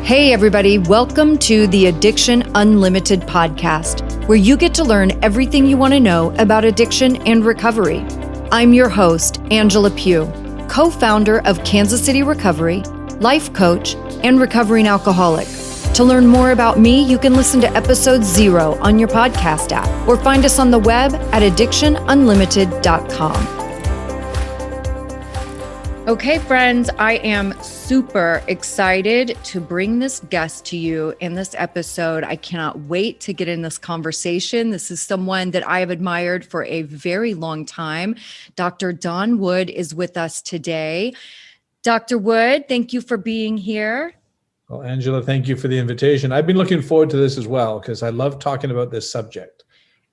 Hey, everybody, welcome to the Addiction Unlimited podcast, where you get to learn everything you want to know about addiction and recovery. I'm your host, Angela Pugh, co-founder of Kansas City Recovery, life coach, and recovering alcoholic. To learn more about me, you can listen to episode 0 on your podcast app or find us on the web at addictionunlimited.com. Okay, friends, I am super excited to bring this guest to you in this episode. I cannot wait to get in this conversation. This is someone that I have admired for a very long time. Dr. Don Wood is with us today. Dr. Wood, thank you for being here. Well, Angela, thank you for the invitation. I've been looking forward to this as well because I love talking about this subject.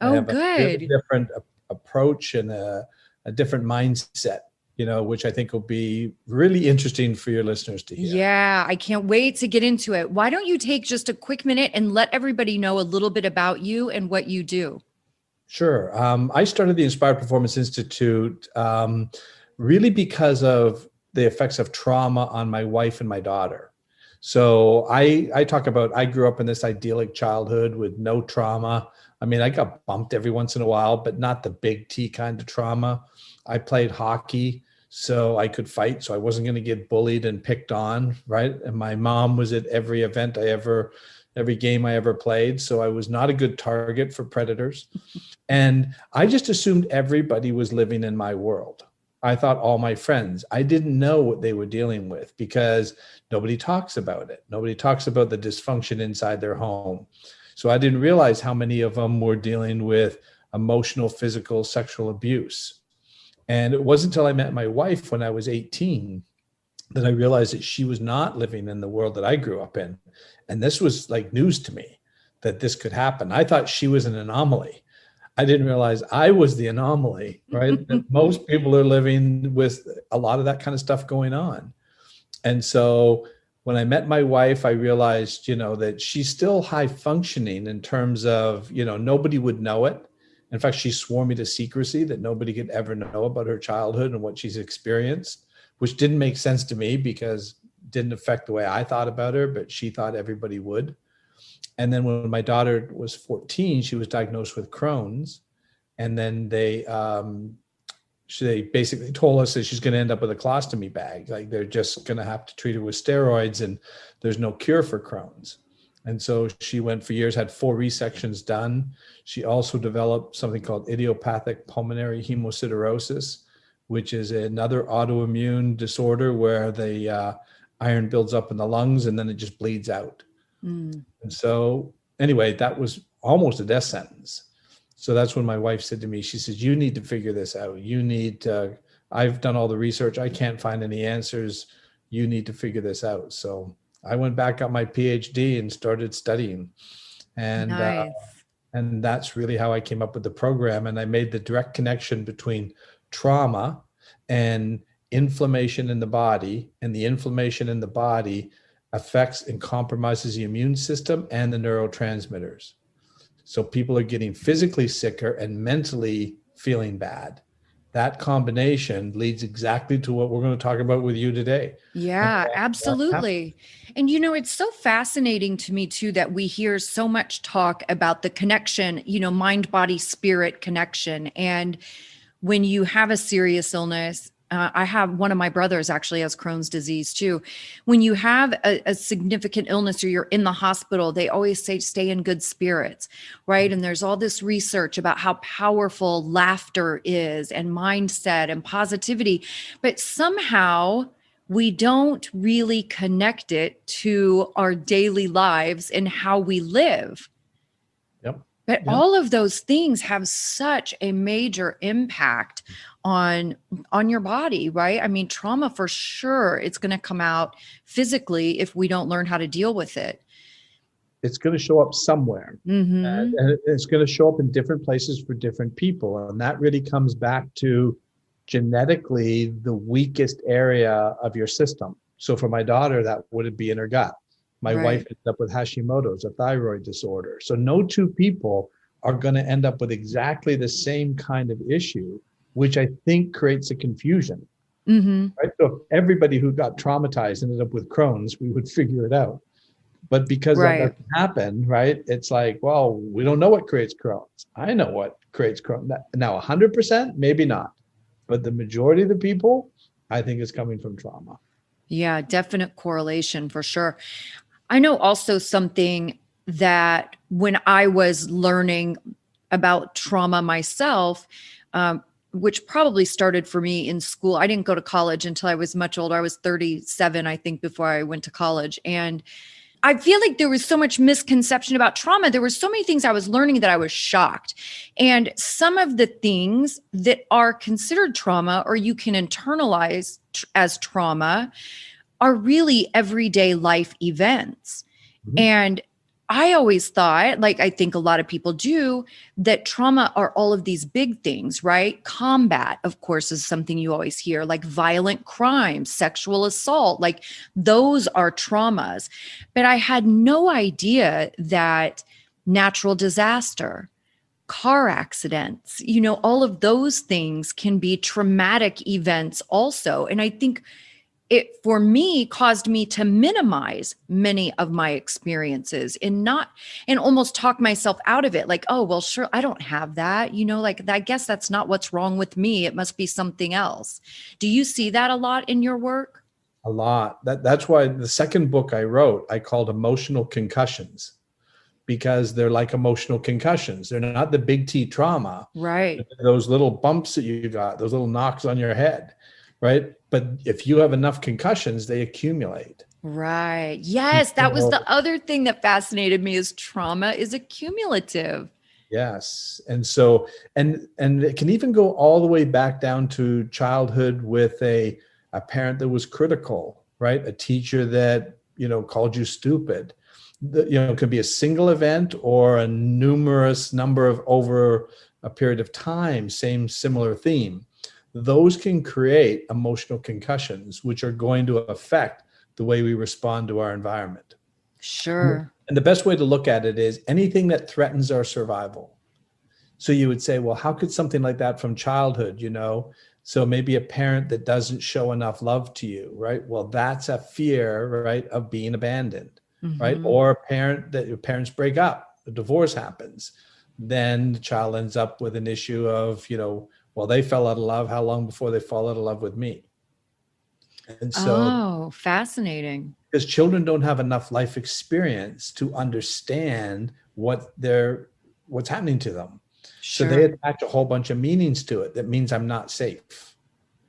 Oh, good. A really different approach and a different mindset, which I think will be really interesting for your listeners to hear. Yeah, I can't wait to get into it. Why don't you take just a quick minute and let everybody know a little bit about you and what you do? Sure. I started the Inspired Performance Institute really because of the effects of trauma on my wife and my daughter. So I talk about, I grew up in this idyllic childhood with no trauma. I mean, I got bumped every once in a while, but not the big T kind of trauma. I played hockey, so I could fight, so I wasn't going to get bullied and picked on, right? And my mom was at every event every game I ever played, so I was not a good target for predators. And I just assumed everybody was living in my world. I thought all my friends, I didn't know what they were dealing with because nobody talks about it. Nobody talks about the dysfunction inside their home. So I didn't realize how many of them were dealing with emotional, physical, sexual abuse. And it wasn't until I met my wife when I was 18 that I realized that she was not living in the world that I grew up in. And this was like news to me that this could happen. I thought she was an anomaly. I didn't realize I was the anomaly, right? That most people are living with a lot of that kind of stuff going on. And so when I met my wife, I realized, that she's still high functioning in terms of, nobody would know it. In fact, she swore me to secrecy that nobody could ever know about her childhood and what she's experienced, which didn't make sense to me because it didn't affect the way I thought about her, but she thought everybody would. And then when my daughter was 14, she was diagnosed with Crohn's. And then they basically told us that she's going to end up with a colostomy bag. Like they're just going to have to treat her with steroids and there's no cure for Crohn's. And so she went for years, had 4 resections done. She also developed something called idiopathic pulmonary hemosiderosis, which is another autoimmune disorder where the iron builds up in the lungs and then it just bleeds out. And so anyway, that was almost a death sentence. So that's when my wife said to me, she says, you need to figure this out. I've done all the research. I can't find any answers. You need to figure this out. So I went back, got my PhD and started studying. And, nice. And that's really how I came up with the program. And I made the direct connection between trauma and inflammation in the body, and the inflammation in the body affects and compromises the immune system and the neurotransmitters. So people are getting physically sicker and mentally feeling bad. That combination leads exactly to what we're going to talk about with you today. Yeah, absolutely. And it's so fascinating to me too, that we hear so much talk about the connection, mind, body, spirit connection. And when you have a serious illness, I have one of my brothers actually has Crohn's disease too. When you have a significant illness or you're in the hospital, they always say, stay in good spirits, right? And there's all this research about how powerful laughter is and mindset and positivity, but somehow we don't really connect it to our daily lives and how we live. But all of those things have such a major impact on your body, right? I mean, trauma for sure, it's going to come out physically if we don't learn how to deal with it. It's going to show up somewhere. And it's going to show up in different places for different people. And that really comes back to genetically the weakest area of your system. So for my daughter, that would be in her gut. My wife ended up with Hashimoto's, a thyroid disorder. So no two people are going to end up with exactly the same kind of issue, which I think creates a confusion. Right? So if everybody who got traumatized ended up with Crohn's, we would figure it out. But because that Right. doesn't happen, right? It's like, well, we don't know what creates Crohn's. I know what creates Crohn's. Now, 100%, maybe not. But the majority of the people, I think, is coming from trauma. Yeah, definite correlation for sure. I know also something that when I was learning about trauma myself, which probably started for me in school. I didn't go to college until I was much older. I was 37, I think, before I went to college. And I feel like there was so much misconception about trauma. There were so many things I was learning that I was shocked. And some of the things that are considered trauma or you can internalize as trauma are really everyday life events. Mhm. And I always thought, like I think a lot of people do, that trauma are all of these big things, right? Combat, of course, is something you always hear, like violent crime, sexual assault, like those are traumas. But I had no idea that natural disaster, car accidents, all of those things can be traumatic events also. And I think it for me caused me to minimize many of my experiences and almost talk myself out of it, like, oh well, sure, I don't have that, like I guess that's not what's wrong with me, it must be something else. Do you see that a lot in your work? A lot. That's why the second book I wrote, I called Emotional Concussions, because they're like emotional concussions. They're not the big T trauma, Right. those little bumps that you got, those little knocks on your head, right? But if you have enough concussions, they accumulate. Right. Yes, that was So, the other thing that fascinated me, is trauma is accumulative. yes. And so, and it can even go all the way back down to childhood with a parent that was critical, right? A teacher that, called you stupid. It could be a single event or a numerous number of over a period of time, same similar theme. Those can create emotional concussions, which are going to affect the way we respond to our environment. Sure. And the best way to look at it is anything that threatens our survival. So you would say, well, how could something like that from childhood, So maybe a parent that doesn't show enough love to you, right? Well, that's a fear, right, of being abandoned, right? Mm-hmm. Or a parent that your parents break up, a divorce happens. Then the child ends up with an issue of, well, they fell out of love. How long before they fall out of love with me? And so, Oh, fascinating. because children don't have enough life experience to understand what's happening to them. So they Sure. attach a whole bunch of meanings to it. That means I'm not safe.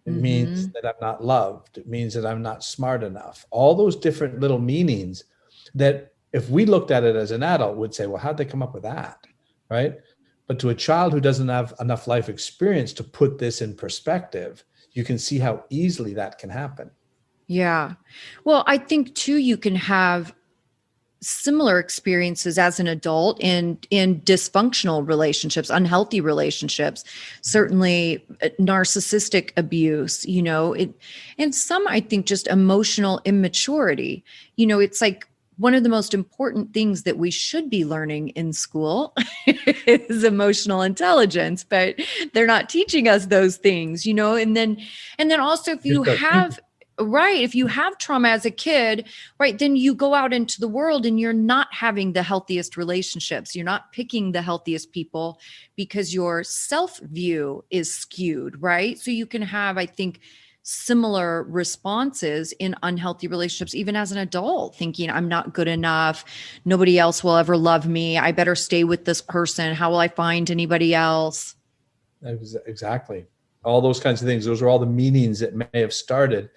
It Mm-hmm. means that I'm not loved. It means that I'm not smart enough. All those different little meanings that if we looked at it as an adult would say, well, how'd they come up with that? Right. But to a child who doesn't have enough life experience to put this in perspective, you can see how easily that can happen. Yeah. Well, I think too, you can have similar experiences as an adult in dysfunctional relationships, unhealthy relationships, certainly narcissistic abuse, and some, I think, just emotional immaturity. It's like one of the most important things that we should be learning in school is emotional intelligence, but they're not teaching us those things, and then also if You you start thinking, have right, if you have trauma as a kid, right, then you go out into the world and you're not having the healthiest relationships. You're not picking the healthiest people because your self view is skewed, right? So you can have, I think, similar responses in unhealthy relationships, even as an adult, thinking, I'm not good enough. Nobody else will ever love me. I better stay with this person. How will I find anybody else? exactly. All those kinds of things. Those are all the meanings that may have started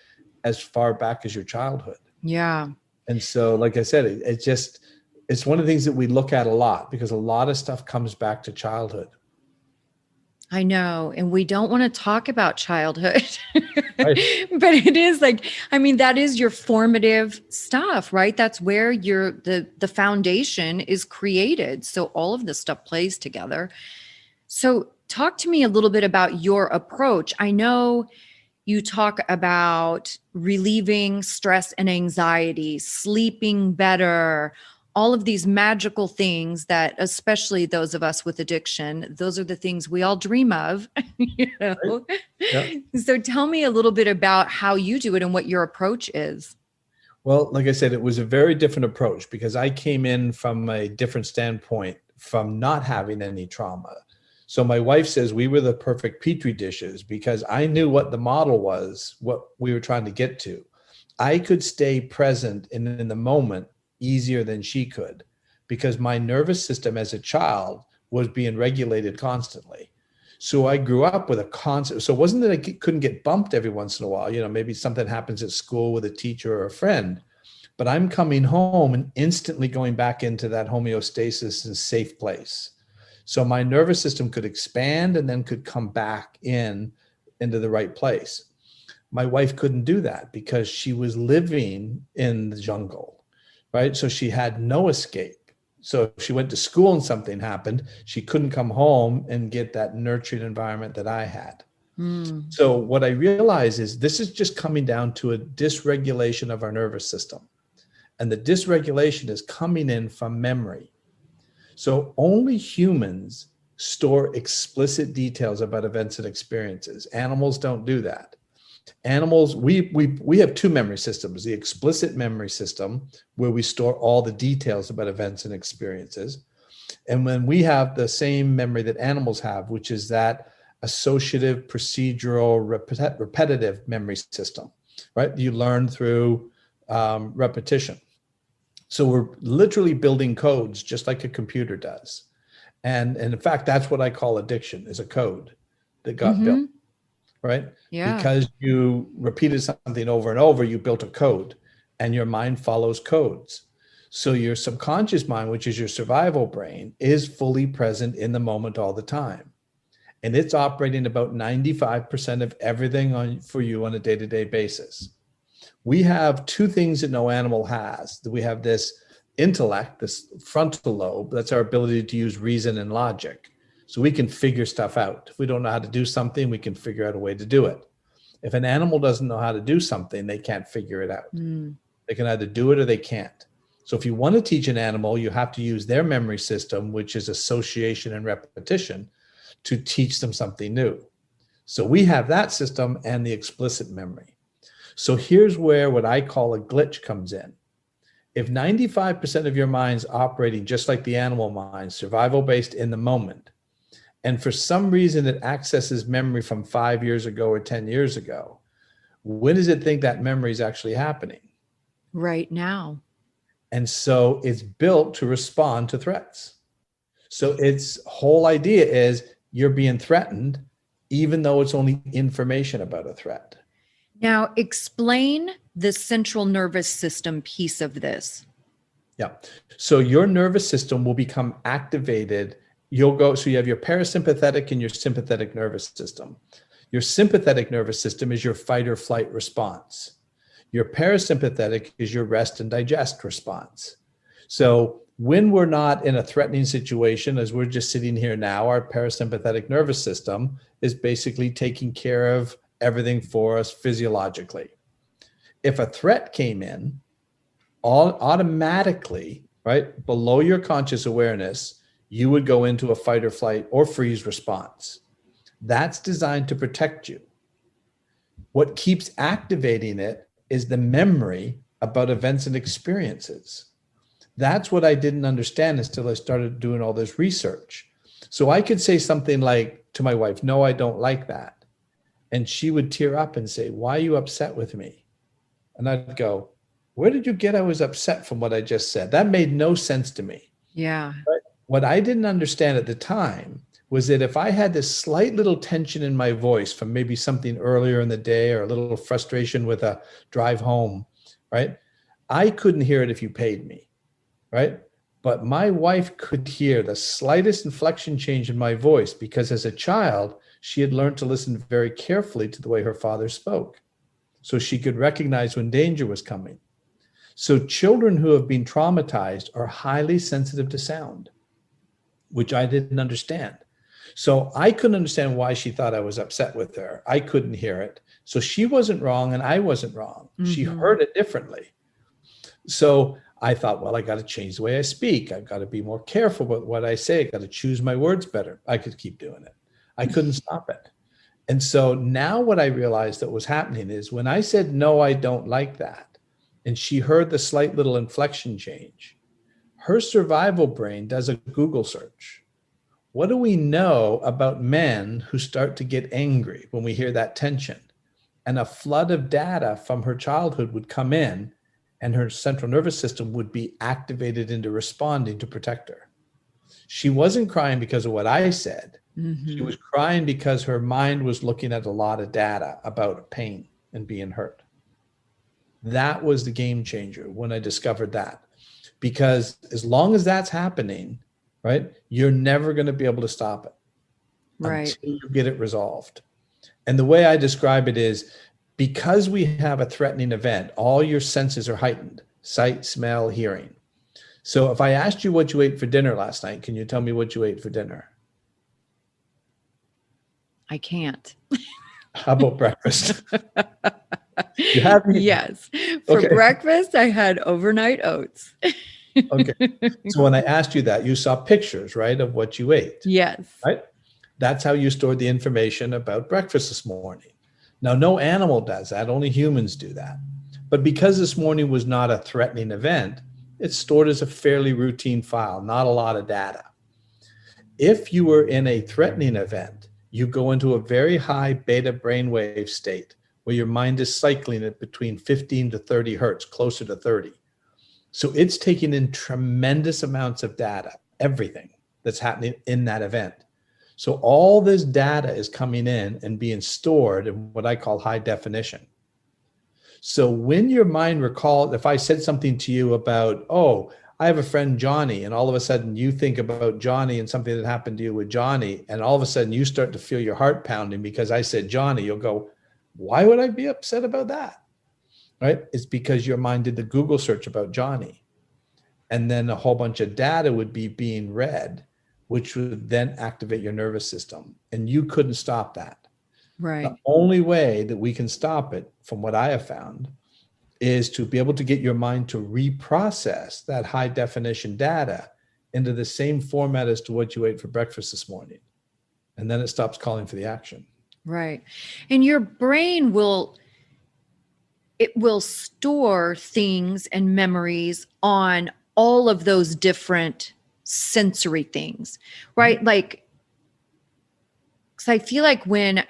as far back as your childhood. Yeah. And so, like I said, it's one of the things that we look at a lot because a lot of stuff comes back to childhood. I know. And we don't want to talk about childhood, Right. but it is like, that is your formative stuff, right? That's where the foundation is created. So all of this stuff plays together. So talk to me a little bit about your approach. I know you talk about relieving stress and anxiety, sleeping better, all of these magical things that, especially those of us with addiction, those are the things we all dream of. Right. Yeah. So tell me a little bit about how you do it and what your approach is. Well, like I said, it was a very different approach because I came in from a different standpoint from not having any trauma. So my wife says we were the perfect petri dishes because I knew what the model was, what we were trying to get to. I could stay present in the moment easier than she could because my nervous system as a child was being regulated constantly. So I grew up with a constant, so it wasn't that I couldn't get bumped every once in a while, maybe something happens at school with a teacher or a friend, but I'm coming home and instantly going back into that homeostasis and safe place. So my nervous system could expand and then could come back into the right place. My wife couldn't do that because she was living in the jungle, right? So she had no escape. So if she went to school and something happened, she couldn't come home and get that nurturing environment that I had. So what I realize is this is just coming down to a dysregulation of our nervous system. And the dysregulation is coming in from memory. So only humans store explicit details about events and experiences. Animals don't do that. Animals, we have two memory systems, the explicit memory system, where we store all the details about events and experiences. And when we have the same memory that animals have, which is that associative, procedural, repetitive memory system, right? You learn through repetition. So we're literally building codes just like a computer does. And in fact, that's what I call addiction, is a code that got built. Right? Yeah. Because you repeated something over and over, you built a code and your mind follows codes. So your subconscious mind, which is your survival brain, is fully present in the moment all the time. And it's operating about 95% of everything for you on a day-to-day basis. We have two things that no animal has. We have this intellect, this frontal lobe, that's our ability to use reason and logic. So we can figure stuff out. If we don't know how to do something, we can figure out a way to do it. If an animal doesn't know how to do something, they can't figure it out. They can either do it or they can't. So if you want to teach an animal, you have to use their memory system, which is association and repetition, to teach them something new. So we have that system and the explicit memory. So here's where what I call a glitch comes in. If 95% of your mind's operating just like the animal mind, survival-based in the moment, and for some reason it accesses memory from 5 years ago or 10 years ago, when does it think that memory is actually happening? Right now. And so it's built to respond to threats. So its whole idea is you're being threatened, even though it's only information about a threat. Now, explain the central nervous system piece of this. Yeah. So your nervous system will become activated. So you have your parasympathetic and your sympathetic nervous system. Your sympathetic nervous system is your fight or flight response. Your parasympathetic is your rest and digest response. So when we're not in a threatening situation, as we're just sitting here now, our parasympathetic nervous system is basically taking care of everything for us physiologically. If a threat came in, automatically, right, below your conscious awareness, you would go into a fight or flight or freeze response. That's designed to protect you. What keeps activating it is the memory about events and experiences. That's what I didn't understand until I started doing all this research. So I could say something like to my wife, "No, I don't like that." And she would tear up and say, "Why are you upset with me?" And I'd go, "Where did you get I was upset from what I just said? That made no sense to me." Yeah. But what I didn't understand at the time was that if I had this slight little tension in my voice from maybe something earlier in the day or a little frustration with a drive home, right? I couldn't hear it if you paid me, right? But my wife could hear the slightest inflection change in my voice because as a child, she had learned to listen very carefully to the way her father spoke. So she could recognize when danger was coming. So children who have been traumatized are highly sensitive to sound, which I didn't understand. So I couldn't understand why she thought I was upset with her. I couldn't hear it. So she wasn't wrong and I wasn't wrong. Mm-hmm. She heard it differently. So I thought, well, I got to change the way I speak. I've got to be more careful with what I say. I got to choose my words better. I could keep doing it. I couldn't stop it. And so now what I realized that was happening is when I said, "No, I don't like that," and she heard the slight little inflection change, her survival brain does a Google search. What do we know about men who start to get angry when we hear that tension? And a flood of data from her childhood would come in, and her central nervous system would be activated into responding to protect her. She wasn't crying because of what I said. She was crying because her mind was looking at a lot of data about pain and being hurt. That was the game changer when I discovered that. Because as long as that's happening, right, you're never going to be able to stop it until you get it resolved. And the way I describe it is, because we have a threatening event, all your senses are heightened: sight, smell, hearing. So if I asked you what you ate for dinner last night, can you tell me what you ate for dinner? I can't. How about breakfast? You have eaten. Yes. For breakfast, I had overnight oats. Okay. So when I asked you that, you saw pictures, right, of what you ate. Yes. Right? That's how you stored the information about breakfast this morning. Now, no animal does that. Only humans do that. But because this morning was not a threatening event, it's stored as a fairly routine file, not a lot of data. If you were in a threatening event, you go into a very high beta brainwave state where your mind is cycling at between 15 to 30 hertz, closer to 30. So it's taking in tremendous amounts of data, everything that's happening in that event. So all this data is coming in and being stored in what I call high definition. So when your mind recalls, if I said something to you about, oh, I have a friend, Johnny, and all of a sudden you think about Johnny and something that happened to you with Johnny, and all of a sudden you start to feel your heart pounding because I said Johnny, you'll go, why would I be upset about that? Right? It's because your mind did the Google search about Johnny. And then a whole bunch of data would be being read, which would then activate your nervous system. And you couldn't stop that. Right. The only way that we can stop it, from what I have found, is to be able to get your mind to reprocess that high definition data into the same format as to what you ate for breakfast this morning. And then it stops calling for the action. Right. And your brain will store things and memories on all of those different sensory things, right? Like, because I feel like when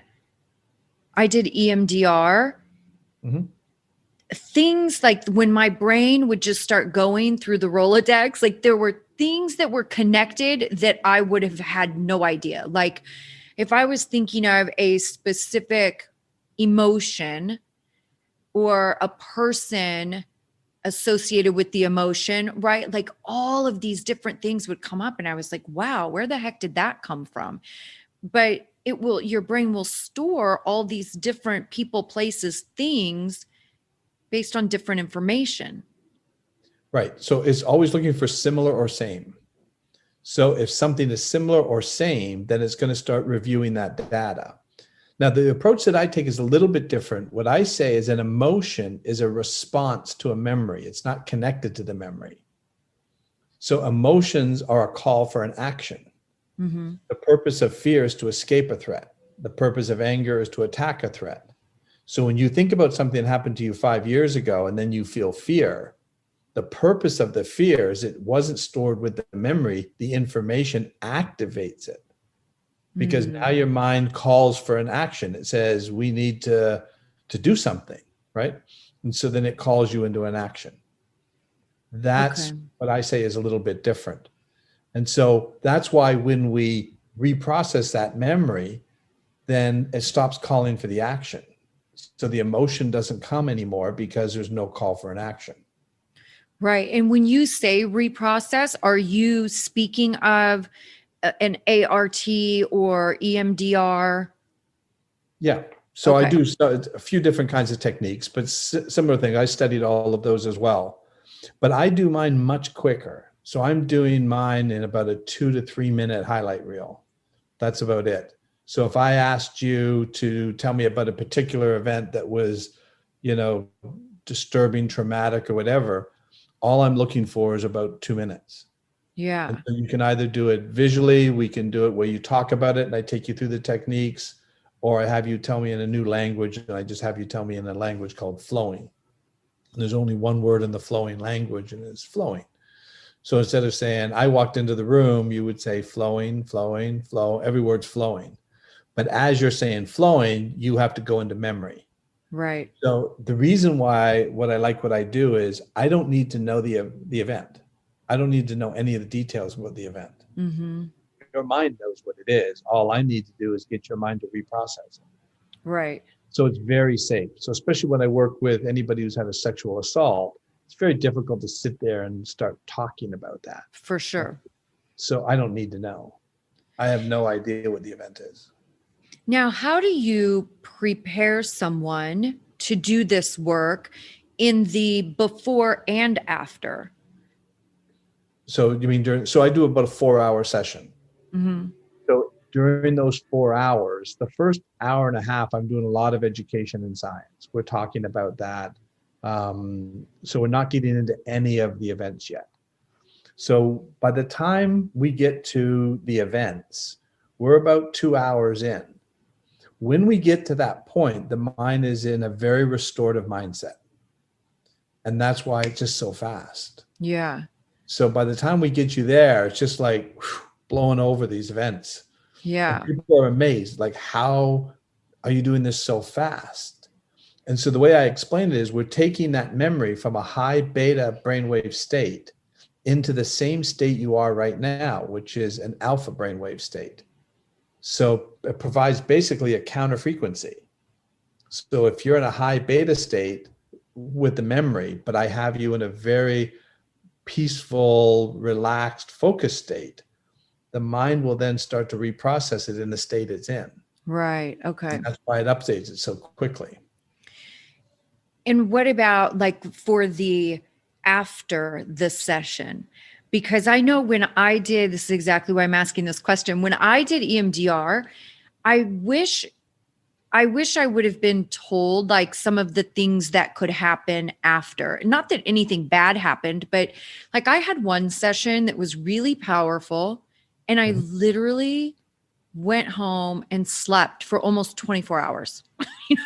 I did EMDR, things like when my brain would just start going through the Rolodex, like there were things that were connected that I would have had no idea. Like if I was thinking of a specific emotion or a person associated with the emotion, right? Like all of these different things would come up and I was like, wow, where the heck did that come from? But your brain will store all these different people, places, things based on different information. Right. So it's always looking for similar or same. So if something is similar or same, then it's going to start reviewing that data. Now, the approach that I take is a little bit different. What I say is an emotion is a response to a memory. It's not connected to the memory. So emotions are a call for an action. The purpose of fear is to escape a threat. The purpose of anger is to attack a threat. So when you think about something that happened to you 5 years ago and then you feel fear, the purpose of the fear is it wasn't stored with the memory. The information activates it. Because now your mind calls for an action. It says, we need to do something, right? And so then it calls you into an action. That's what I say is a little bit different. And so that's why when we reprocess that memory, then it stops calling for the action. So the emotion doesn't come anymore because there's no call for an action. Right. And when you say reprocess, are you speaking of an ART or EMDR? Yeah. So I do a few different kinds of techniques, but similar thing. I studied all of those as well, but I do mine much quicker. So I'm doing mine in about a 2 to 3 minute highlight reel. That's about it. So if I asked you to tell me about a particular event that was, disturbing, traumatic or whatever, all I'm looking for is about 2 minutes. Yeah. And so you can either do it visually, we can do it where you talk about it and I take you through the techniques, or I have you tell me in a new language and I just have you tell me in a language called flowing. There's only one word in the flowing language, and it's flowing. So instead of saying, I walked into the room, you would say flowing, flowing, flow. Every word's flowing. But as you're saying flowing, you have to go into memory. Right. So the reason why what I do is I don't need to know the event. I don't need to know any of the details about the event. Mm-hmm. Your mind knows what it is. All I need to do is get your mind to reprocess it. Right. So it's very safe. So especially when I work with anybody who's had a sexual assault, it's very difficult to sit there and start talking about that. For sure. So I don't need to know. I have no idea what the event is. Now, how do you prepare someone to do this work in the before and after? So you mean so I do about a 4-hour session. Mm-hmm. So during those 4 hours, the first hour and a half, I'm doing a lot of education and science. We're talking about that. So we're not getting into any of the events yet. So by the time we get to the events, we're about 2 hours in. When we get to that point, the mind is in a very restorative mindset. And that's why it's just so fast. Yeah. So by the time we get you there, it's just like blowing over these events. Yeah. And people are amazed, like, how are you doing this so fast? And so the way I explain it is we're taking that memory from a high beta brainwave state into the same state you are right now, which is an alpha brainwave state. So it provides basically a counter frequency. So if you're in a high beta state with the memory, but I have you in a very peaceful, relaxed, focused state, the mind will then start to reprocess it in the state it's in. Right. Okay. And that's why it updates it so quickly. And what about like for the after the session? Because I know when I did, this is exactly why I'm asking this question. When I did EMDR, I wish I would have been told like some of the things that could happen after. Not that anything bad happened, but like I had one session that was really powerful, and I literally went home and slept for almost 24 hours.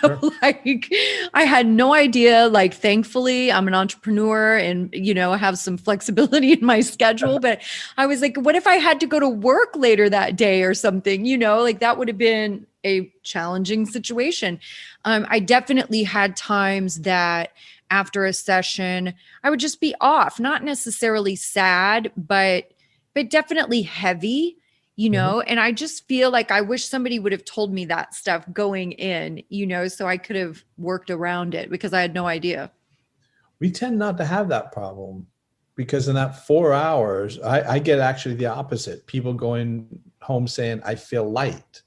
Sure. Like I had no idea. Like, thankfully, I'm an entrepreneur and, I have some flexibility in my schedule. But I was like, what if I had to go to work later that day or something? Like that would have been a challenging situation. I definitely had times that after a session, I would just be off, not necessarily sad, but definitely heavy. And I just feel like I wish somebody would have told me that stuff going in, so I could have worked around it because I had no idea. We tend not to have that problem because in that 4 hours, I get actually the opposite. People going home saying, I feel light.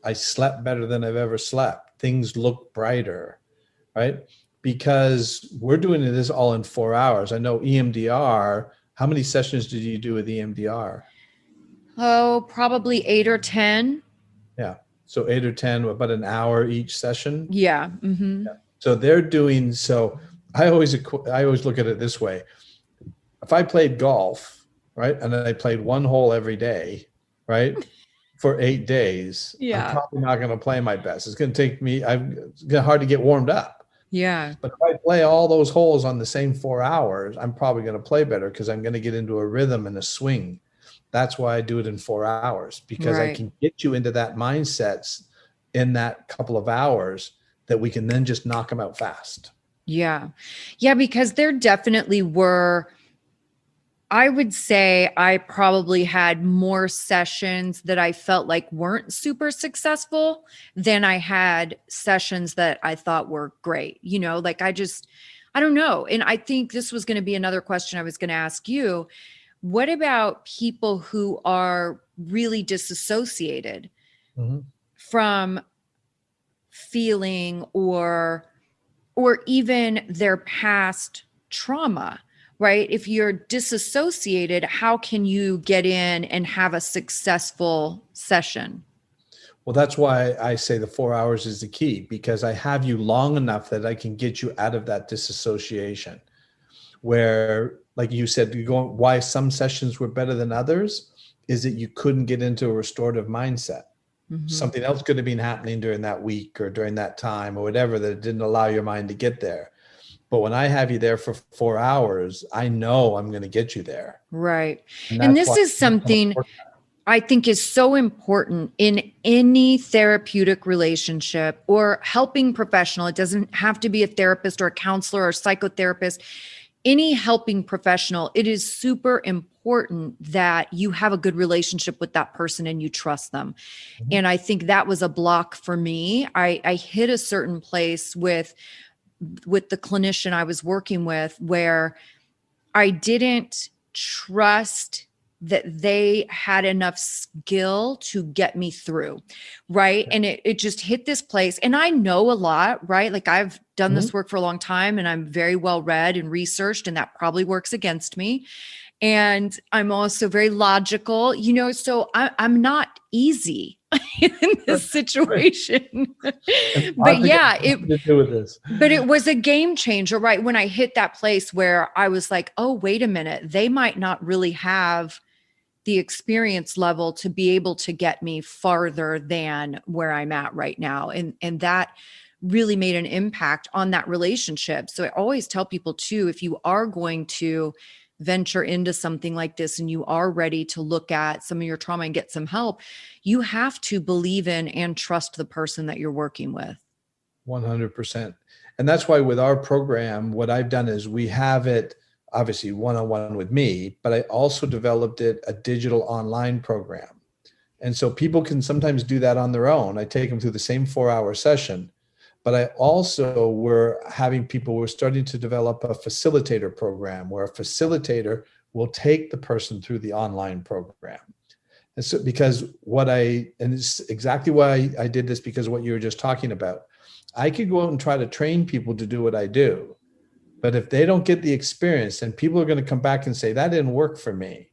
I slept better than I've ever slept. Things look brighter, right? Because we're doing this all in 4 hours. I know EMDR, how many sessions did you do with EMDR? Oh, probably 8 or 10. Yeah. So 8 or 10, about an hour each session. Yeah. Mm-hmm. Yeah. So they're doing, so I always look at it this way. If I played golf, right, and then I played one hole every day, right, for 8 days, yeah, I'm probably not going to play my best. It's going to take me, it's hard to get warmed up. Yeah. But if I play all those holes on the same 4 hours, I'm probably going to play better because I'm going to get into a rhythm and a swing. That's why I do it in 4 hours, because I can get you into that mindset in that couple of hours that we can then just knock them out fast. Yeah. Yeah. Because there definitely were, I would say I probably had more sessions that I felt like weren't super successful than I had sessions that I thought were great. Like I don't know. And I think this was going to be another question I was going to ask you. What about people who are really disassociated from feeling or even their past trauma, right? If you're disassociated, how can you get in and have a successful session? Well, that's why I say the 4 hours is the key, because I have you long enough that I can get you out of that disassociation where, like you said, why some sessions were better than others is that you couldn't get into a restorative mindset. Something else could have been happening during that week or during that time or whatever that didn't allow your mind to get there. But when I have you there for 4 hours, I know I'm going to get you there. Right. And And that's this why is something I think is so important in any therapeutic relationship or helping professional. It doesn't have to be a therapist or a counselor or psychotherapist. Any helping professional, it is super important that you have a good relationship with that person and you trust them. And I think that was a block for me. I hit a certain place with the clinician I was working with where I didn't trust that they had enough skill to get me through. Right. And it just hit this place. And I know a lot, right? Like I've done Mhm. this work for a long time and I'm very well read and researched, and that probably works against me. And I'm also very logical, so I'm not easy in this situation. And But logic has yeah, nothing to do with this. but it was a game changer, right? When I hit that place where I was like, oh, wait a minute, they might not really have the experience level to be able to get me farther than where I'm at right now. And that really made an impact on that relationship. So I always tell people too, if you are going to venture into something like this and you are ready to look at some of your trauma and get some help, you have to believe in and trust the person that you're working with. 100%. And that's why with our program, what I've done is we have it obviously one-on-one with me, but I also developed it a digital online program. And so people can sometimes do that on their own. I take them through the same 4-hour session, but I also we're starting to develop a facilitator program where a facilitator will take the person through the online program. And so and it's exactly why I did this, because of what you were just talking about. I could go out and try to train people to do what I do, but if they don't get the experience, then people are going to come back and say, that didn't work for me.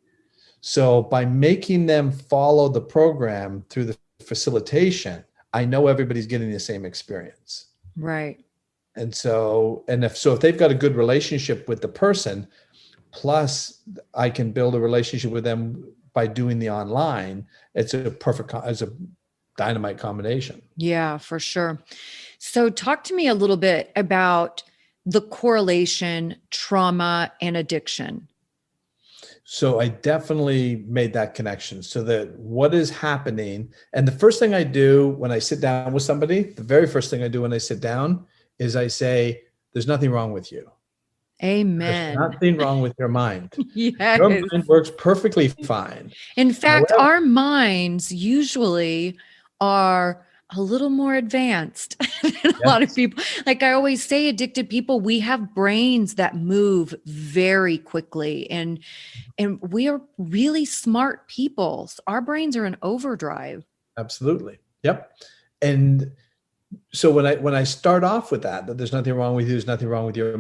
So by making them follow the program through the facilitation, I know everybody's getting the same experience. Right. And so, if they've got a good relationship with the person, plus I can build a relationship with them by doing the online, it's a dynamite combination. Yeah, for sure. So talk to me a little bit about the correlation, trauma, and addiction. So I definitely made that connection, so that what is happening, and the first thing I do when I sit down with somebody, the very first thing I do when I sit down is I say, there's nothing wrong with you. There's Amen. nothing wrong with your mind. Your Yes. mind works perfectly fine. In fact, However, our minds usually are a little more advanced than a lot of people. Like I always say, addicted people, we have brains that move very quickly, and we are really smart people. So our brains are in overdrive. absolutely. Yep. And so when I start off with that there's nothing wrong with you, there's nothing wrong with your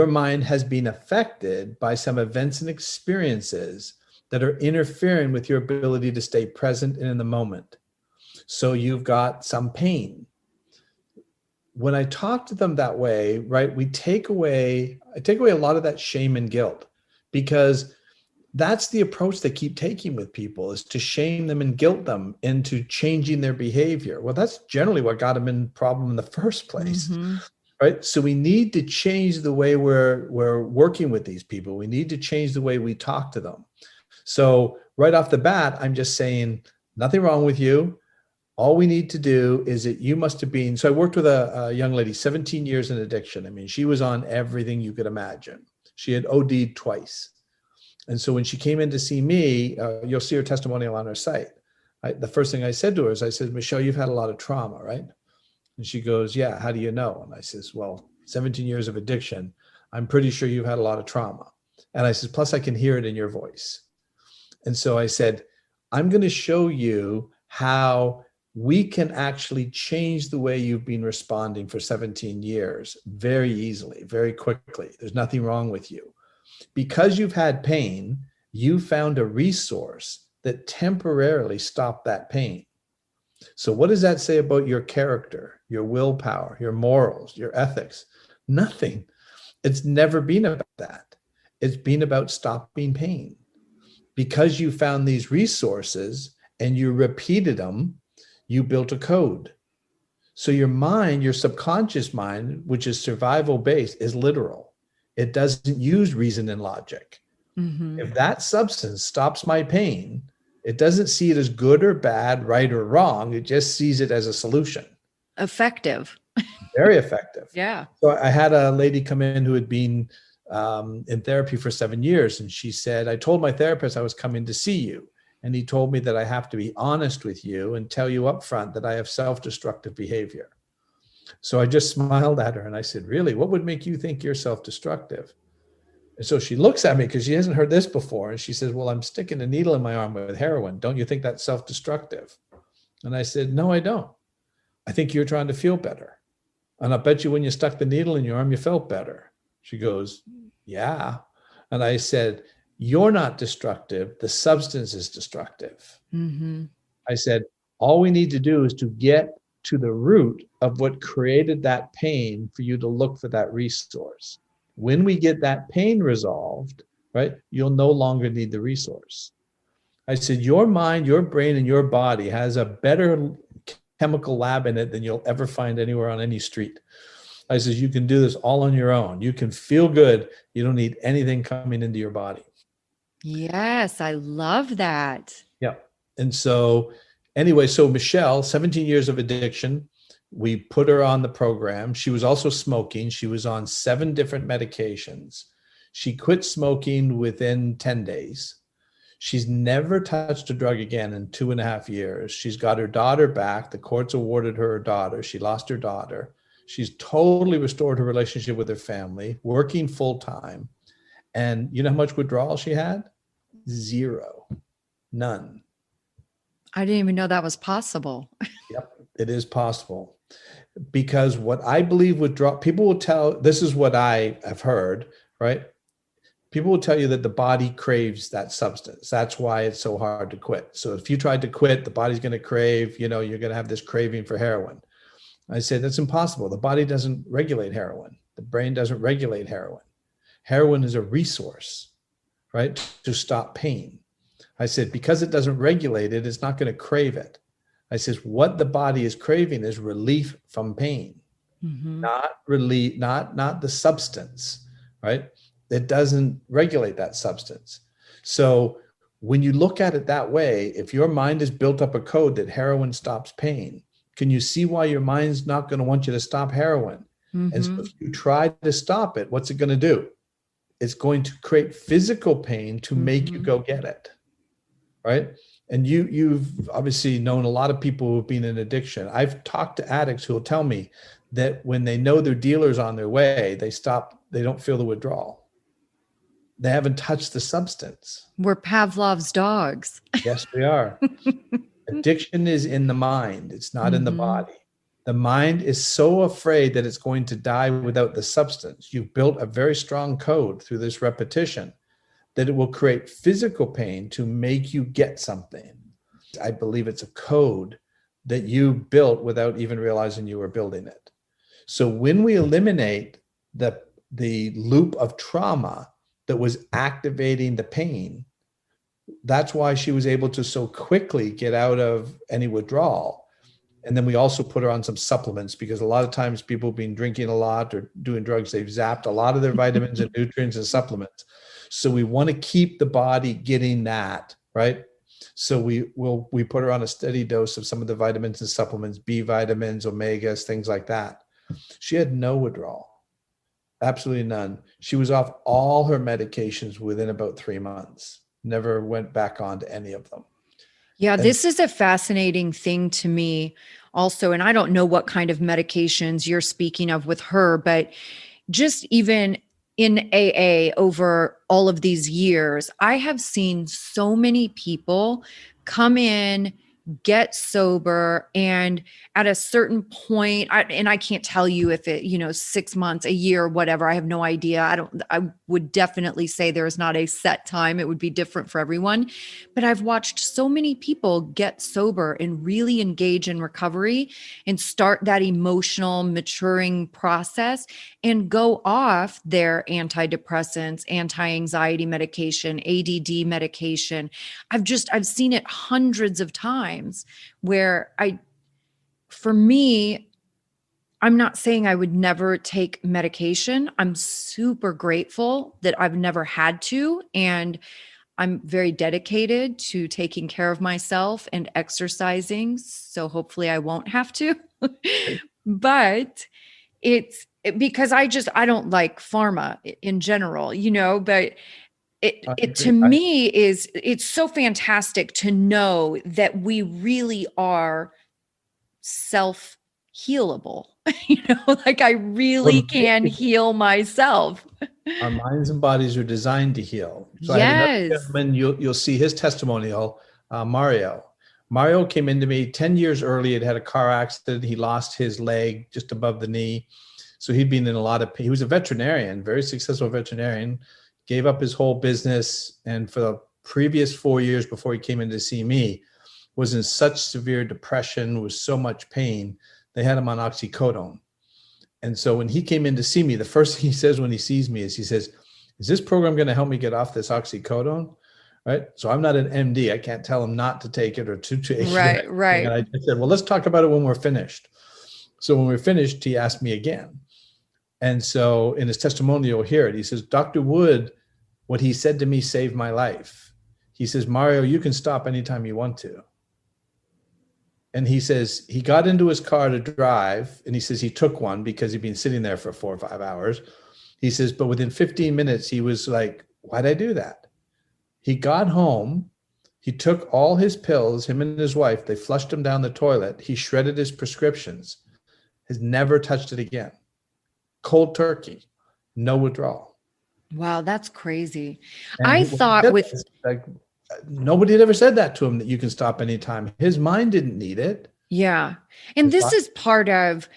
mind has been affected by some events and experiences that are interfering with your ability to stay present and in the moment. So you've got some pain. When I talk to them that way, right, I take away a lot of that shame and guilt, because that's the approach they keep taking with people, is to shame them and guilt them into changing their behavior. Well, that's generally what got them in problem in the first place. Mm-hmm. Right. So we need to change the way we're working with these people. We need to change the way we talk to them. So right off the bat, I'm just saying, nothing wrong with you. All we need to do is that you must have been. So I worked with a young lady, 17 years in addiction. I mean, she was on everything you could imagine. She had OD'd twice. And so when she came in to see me, you'll see her testimonial on our site. The first thing I said to her is, I said, Michelle, you've had a lot of trauma, right? And she goes, yeah, how do you know? And I says, well, 17 years of addiction, I'm pretty sure you've had a lot of trauma. And I says, plus I can hear it in your voice. And so I said, I'm going to show you how we can actually change the way you've been responding for 17 years very easily, very quickly. There's nothing wrong with you. Because you've had pain, you found a resource that temporarily stopped that pain. So what does that say about your character, your willpower, your morals, your ethics? Nothing. It's never been about that. It's been about stopping pain. Because you found these resources and you repeated them, you built a code. So your mind, your subconscious mind, which is survival based, is literal. It doesn't use reason and logic. Mm-hmm. If that substance stops my pain, it doesn't see it as good or bad, right or wrong. It just sees it as a solution. Effective. Very effective. Yeah. So I had a lady come in who had been in therapy for 7 years. And she said, I told my therapist I was coming to see you. And he told me that I have to be honest with you and tell you up front that I have self-destructive behavior. So I just smiled at her and I said, really, what would make you think you're self-destructive? And so she looks at me because she hasn't heard this before. And she says, well, I'm sticking a needle in my arm with heroin. Don't you think that's self-destructive? And I said, no, I don't. I think you're trying to feel better. And I bet you when you stuck the needle in your arm, you felt better. She goes, yeah. And I said, you're not destructive. The substance is destructive. Mm-hmm. I said, all we need to do is to get to the root of what created that pain for you to look for that resource. When we get that pain resolved, right, you'll no longer need the resource. I said, your mind, your brain, and your body has a better chemical lab in it than you'll ever find anywhere on any street. I said, you can do this all on your own. You can feel good. You don't need anything coming into your body. Yes, I love that. Yeah. And so anyway, so Michelle, 17 years of addiction, we put her on the program. She was also smoking. She was on 7 different medications. She quit smoking within 10 days. She's never touched a drug again in 2.5 years. She's got her daughter back. The courts awarded her a daughter. She lost her daughter. She's totally restored her relationship with her family, working full time. And you know how much withdrawal she had? 0. None. I didn't even know that was possible. Yep, it is possible. Because what I believe withdrawal, people will tell, this is what I have heard, right? People will tell you that the body craves that substance. That's why it's so hard to quit. So if you tried to quit, the body's going to crave, you're going to have this craving for heroin. I say that's impossible. The body doesn't regulate heroin. The brain doesn't regulate heroin. Heroin is a resource, right, to stop pain. I said, because it doesn't regulate it, it's not going to crave it. I says, what the body is craving is relief from pain, not relief, not the substance, right? It doesn't regulate that substance. So when you look at it that way, if your mind has built up a code that heroin stops pain, can you see why your mind's not going to want you to stop heroin? And so if you try to stop it, what's it going to do? It's going to create physical pain to make you go get it, right? And you've obviously known a lot of people who've been in addiction. I've talked to addicts who will tell me that when they know their dealer's on their way, they stop, they don't feel the withdrawal. They haven't touched the substance. We're Pavlov's dogs. Yes, we are. Addiction is in the mind. It's not in the body. The mind is so afraid that it's going to die without the substance. You've built a very strong code through this repetition that it will create physical pain to make you get something. I believe it's a code that you built without even realizing you were building it. So when we eliminate the loop of trauma that was activating the pain, that's why she was able to so quickly get out of any withdrawal. And then we also put her on some supplements, because a lot of times people have been drinking a lot or doing drugs, they've zapped a lot of their vitamins and nutrients and supplements. So we want to keep the body getting that, right? So we put her on a steady dose of some of the vitamins and supplements, B vitamins, omegas, things like that. She had no withdrawal, absolutely none. She was off all her medications within about 3 months, never went back on to any of them. Yeah, this is a fascinating thing to me also. And I don't know what kind of medications you're speaking of with her, but just even in AA over all of these years, I have seen so many people come in, get sober, and at a certain point, I can't tell you if it, 6 months, a year, whatever, I have no idea. I would definitely say there is not a set time. It would be different for everyone. But I've watched so many people get sober and really engage in recovery and start that emotional maturing process and go off their antidepressants, anti-anxiety medication, ADD medication. I've seen it hundreds of times where for me, I'm not saying I would never take medication. I'm super grateful that I've never had to. And I'm very dedicated to taking care of myself and exercising. So hopefully I won't have to. But because I don't like pharma in general, but I it to agree. me it's so fantastic to know that we really are self healable. Like I really can heal myself. Our minds and bodies are designed to heal. So I had another Yes. gentleman, you'll see his testimonial, Mario. Mario came into me 10 years early. Had a car accident. He lost his leg just above the knee. So he'd been in a lot of pain. He was a veterinarian, very successful veterinarian, gave up his whole business. And for the previous 4 years before he came in to see me, was in such severe depression, was so much pain. They had him on oxycodone. And so when he came in to see me, the first thing he says when he sees me is, he says, is this program going to help me get off this oxycodone? Right. So I'm not an MD. I can't tell him not to take it or to take it. Right. And I said, well, let's talk about it when we're finished. So when we're finished, he asked me again. And so in his testimonial, you'll hear it. He says, Dr. Wood, what he said to me saved my life. He says, Mario, you can stop anytime you want to. And he says he got into his car to drive, and he says he took one because he'd been sitting there for 4 or 5 hours. He says, but within 15 minutes, he was like, why'd I do that? He got home. He took all his pills, him and his wife, they flushed him down the toilet. He shredded his prescriptions, has never touched it again. Cold turkey, no withdrawal. Wow, that's crazy. And I thought with like, nobody had ever said that to him, that you can stop anytime. His mind didn't need it. Yeah. And this is part of,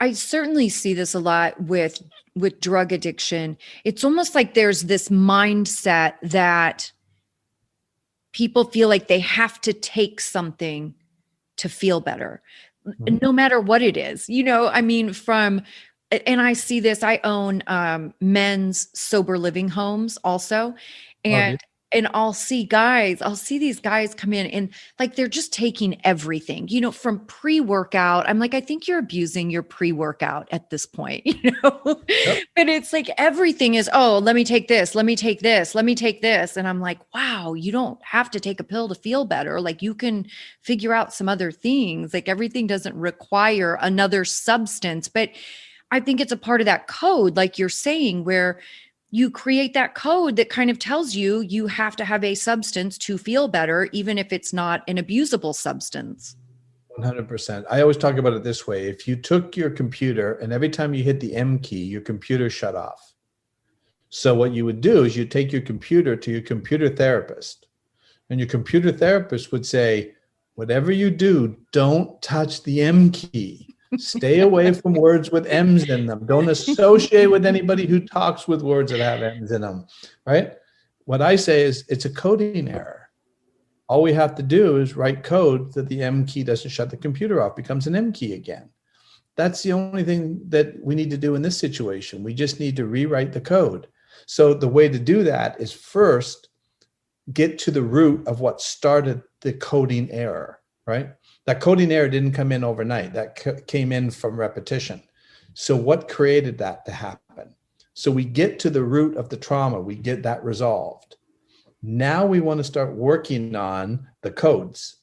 I certainly see this a lot with drug addiction. It's almost like there's this mindset that people feel like they have to take something to feel better, no matter what it is. I mean, and I see this, I own men's sober living homes also. And I'll see these guys come in and like, they're just taking everything, from pre-workout. I'm like, I think you're abusing your pre-workout at this point, Yep. But it's like, everything is, oh, let me take this. Let me take this. Let me take this. And I'm like, wow, you don't have to take a pill to feel better. Like you can figure out some other things. Like everything doesn't require another substance, but I think it's a part of that code, like you're saying, where you create that code that kind of tells you have to have a substance to feel better, even if it's not an abusable substance. 100%. I always talk about it this way. If you took your computer and every time you hit the M key, your computer shut off. So what you would do is you take your computer to your computer therapist, and your computer therapist would say, whatever you do, don't touch the M key. Stay away from words with M's in them. Don't associate with anybody who talks with words that have M's in them, right? What I say is it's a coding error. All we have to do is write code that the M key doesn't shut the computer off, becomes an M key again. That's the only thing that we need to do in this situation. We just need to rewrite the code. So the way to do that is first get to the root of what started the coding error, right? That coding error didn't come in overnight. That came in from repetition. So what created that to happen? So we get to the root of the trauma. We get that resolved. Now we want to start working on the codes.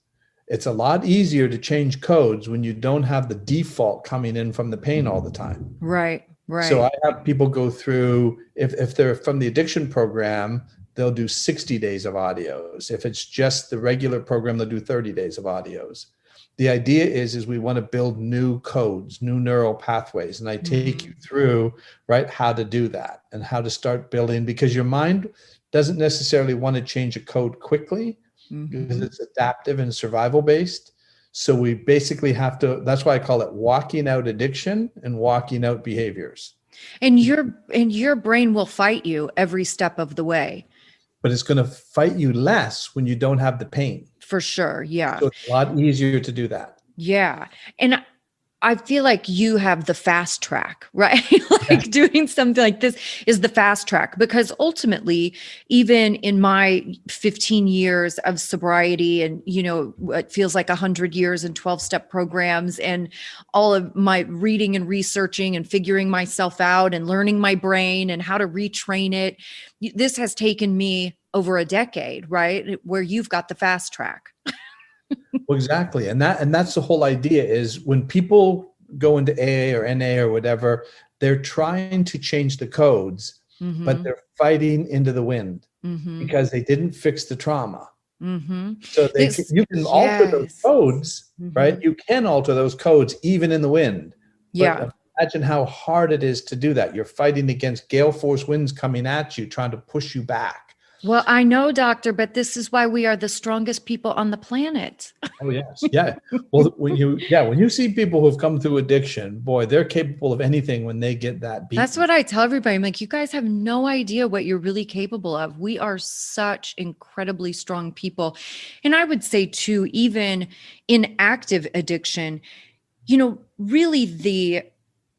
It's a lot easier to change codes when you don't have the default coming in from the pain all the time. Right. So I have people go through, if they're from the addiction program, they'll do 60 days of audios. If it's just the regular program, they'll do 30 days of audios. The idea is we want to build new codes, new neural pathways. And I take you through, right, how to do that and how to start building, because your mind doesn't necessarily want to change a code quickly because it's adaptive and survival based. So we basically have to, that's why I call it walking out addiction and walking out behaviors. And your brain will fight you every step of the way. But it's going to fight you less when you don't have the pain. For sure. Yeah. So it's a lot easier to do that. Yeah. And I feel like you have the fast track, right? Like doing something like this is the fast track, because ultimately, even in my 15 years of sobriety and, what feels like 100 years in 12-step programs and all of my reading and researching and figuring myself out and learning my brain and how to retrain it, this has taken me over a decade, right? Where you've got the fast track. Well, exactly. And that's the whole idea is when people go into AA or NA or whatever, they're trying to change the codes, but Mm-hmm. they're fighting into the wind Mm-hmm. because they didn't fix the trauma. Mm-hmm. So This, you can alter those yes. codes, right? Mm-hmm. You can alter those codes even in the wind. Yeah. But imagine how hard it is to do that. You're fighting against gale force winds coming at you, trying to push you back. Well, I know, doctor, but this is why we are the strongest people on the planet. Oh yes, yeah. Well, when you see people who've come through addiction, boy, they're capable of anything when they get that That's beaten. what I tell everybody. I'm like, you guys have no idea what you're really capable of. We are such incredibly strong people. And I would say, too, even in active addiction, really the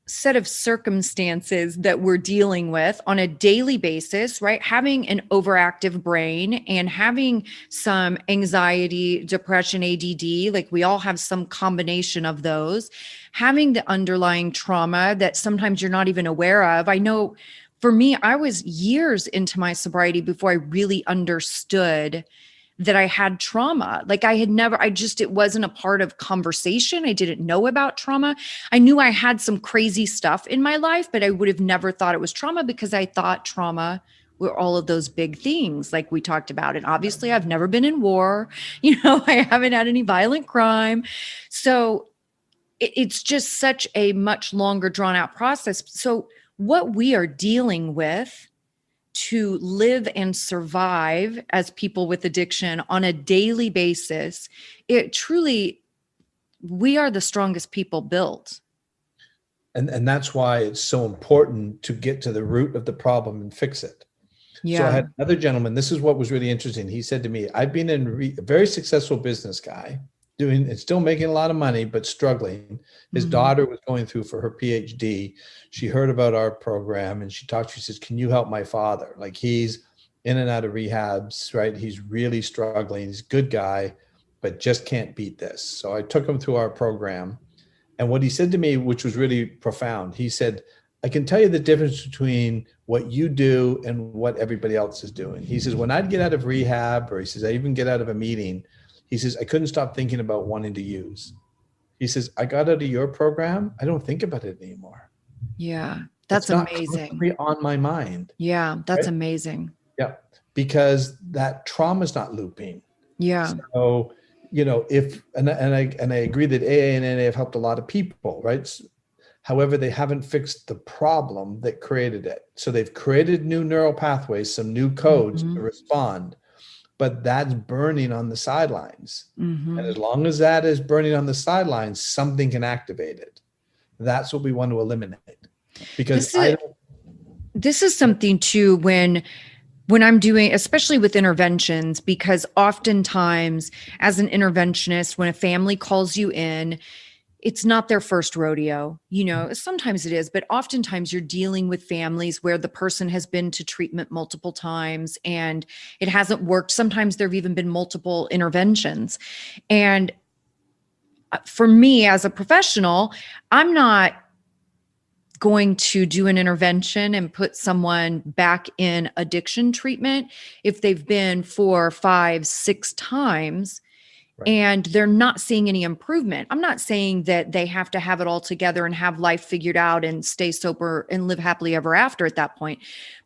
set of circumstances that we're dealing with on a daily basis, right? Having an overactive brain and having some anxiety, depression, ADD, like we all have some combination of those, having the underlying trauma that sometimes you're not even aware of. I know for me, I was years into my sobriety before I really understood that I had trauma. Like it wasn't a part of conversation. I didn't know about trauma. I knew I had some crazy stuff in my life, but I would have never thought it was trauma because I thought trauma were all of those big things like we talked about. And obviously I've never been in war, I haven't had any violent crime. So it's just such a much longer drawn out process. So what we are dealing with to live and survive as people with addiction on a daily basis, it truly, we are the strongest people built. And that's why it's so important to get to the root of the problem and fix it. So I Yeah. had another gentleman. This is what was really interesting. He said to me, "I've been a very successful business guy, doing and still making a lot of money, but struggling. His Mm-hmm. daughter was going through for her PhD. She heard about our program and she talked. She says, 'Can you help my father? Like he's in and out of rehabs, right? He's really struggling. He's a good guy, but just can't beat this.' So I took him through our program. And what he said to me, which was really profound, he said, 'I can tell you the difference between what you do and what everybody else is doing.' He says, 'When I'd get out of rehab, or he says, I even get out of a meeting, he says, I couldn't stop thinking about wanting to use.' He says, 'I got out of your program. I don't think about it anymore. Yeah. That's It's not amazing. constantly on my mind.'" Yeah. That's Right? amazing. Yeah. Because that trauma is not looping. Yeah. So, if and I agree that AA and NA have helped a lot of people, right? However, they haven't fixed the problem that created it. So they've created new neural pathways, some new codes Mm-hmm. to respond, but that's burning on the sidelines. And Mm-hmm. as long as that is burning on the sidelines, something can activate it. That's what we want to eliminate. Because This is this is something too when I'm doing, especially with interventions, because oftentimes as an interventionist, when a family calls you in, it's not their first rodeo. Sometimes it is, but oftentimes you're dealing with families where the person has been to treatment multiple times and it hasn't worked. Sometimes there have even been multiple interventions. And for me as a professional, I'm not going to do an intervention and put someone back in addiction treatment if they've been 4, 5, 6 times right. and they're not seeing any improvement. I'm not saying that they have to have it all together and have life figured out and stay sober and live happily ever after at that point.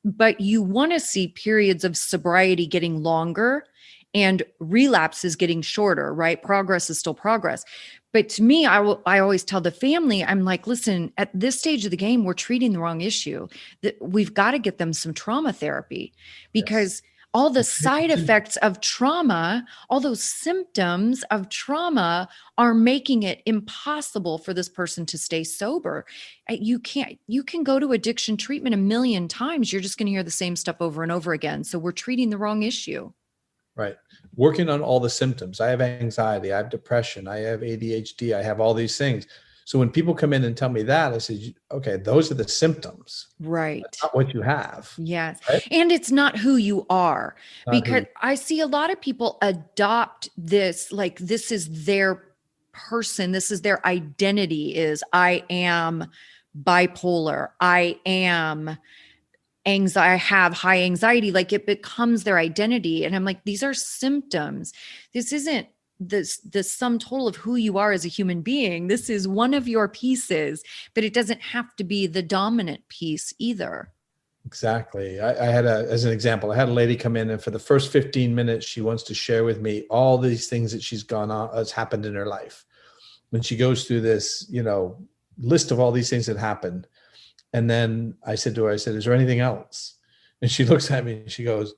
But you want to see periods of sobriety getting longer and relapses getting shorter, right? Progress is still progress. But to me, I always tell the family, I'm like, listen, at this stage of the game, we're treating the wrong issue. That we've got to get them some trauma therapy Yes. because all the side effects of trauma, all those symptoms of trauma are making it impossible for this person to stay sober. You can go to addiction treatment a million times. You're just going to hear the same stuff over and over again. So we're treating the wrong issue. Right. Working on all the symptoms. I have anxiety, I have depression, I have ADHD, I have all these things. So when people come in and tell me that, I say, okay, those are the symptoms. Right. That's not what you have. Yes. Right? And it's not who you are, Not because who. I see a lot of people adopt this, like this is their person, this is their identity, is I am bipolar, I am anxiety, I have high anxiety, like it becomes their identity. And I'm like, these are symptoms. This isn't the sum total of who you are as a human being. This is one of your pieces, but it doesn't have to be the dominant piece either. Exactly. I had as an example, I had a lady come in, and for the first 15 minutes, she wants to share with me all these things that she's gone on, has happened in her life. When she goes through this, list of all these things that happened. And then I said to her, is there anything else? And she looks at me and she goes,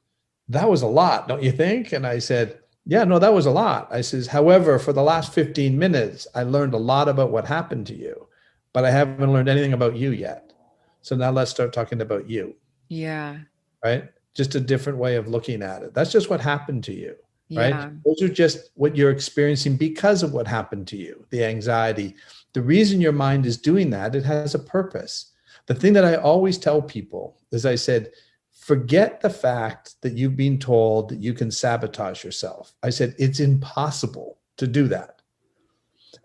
that was a lot, don't you think? And I said, yeah, no, that was a lot. I says, however, for the last 15 minutes, I learned a lot about what happened to you, but I haven't learned anything about you yet. So now let's start talking about you. Yeah. Right? Just a different way of looking at it. That's just what happened to you. Right? Yeah. Those are just what you're experiencing because of what happened to you, the anxiety. The reason your mind is doing that, it has a purpose. The thing that I always tell people is, I said, forget the fact that you've been told that you can sabotage yourself. I said, it's impossible to do that.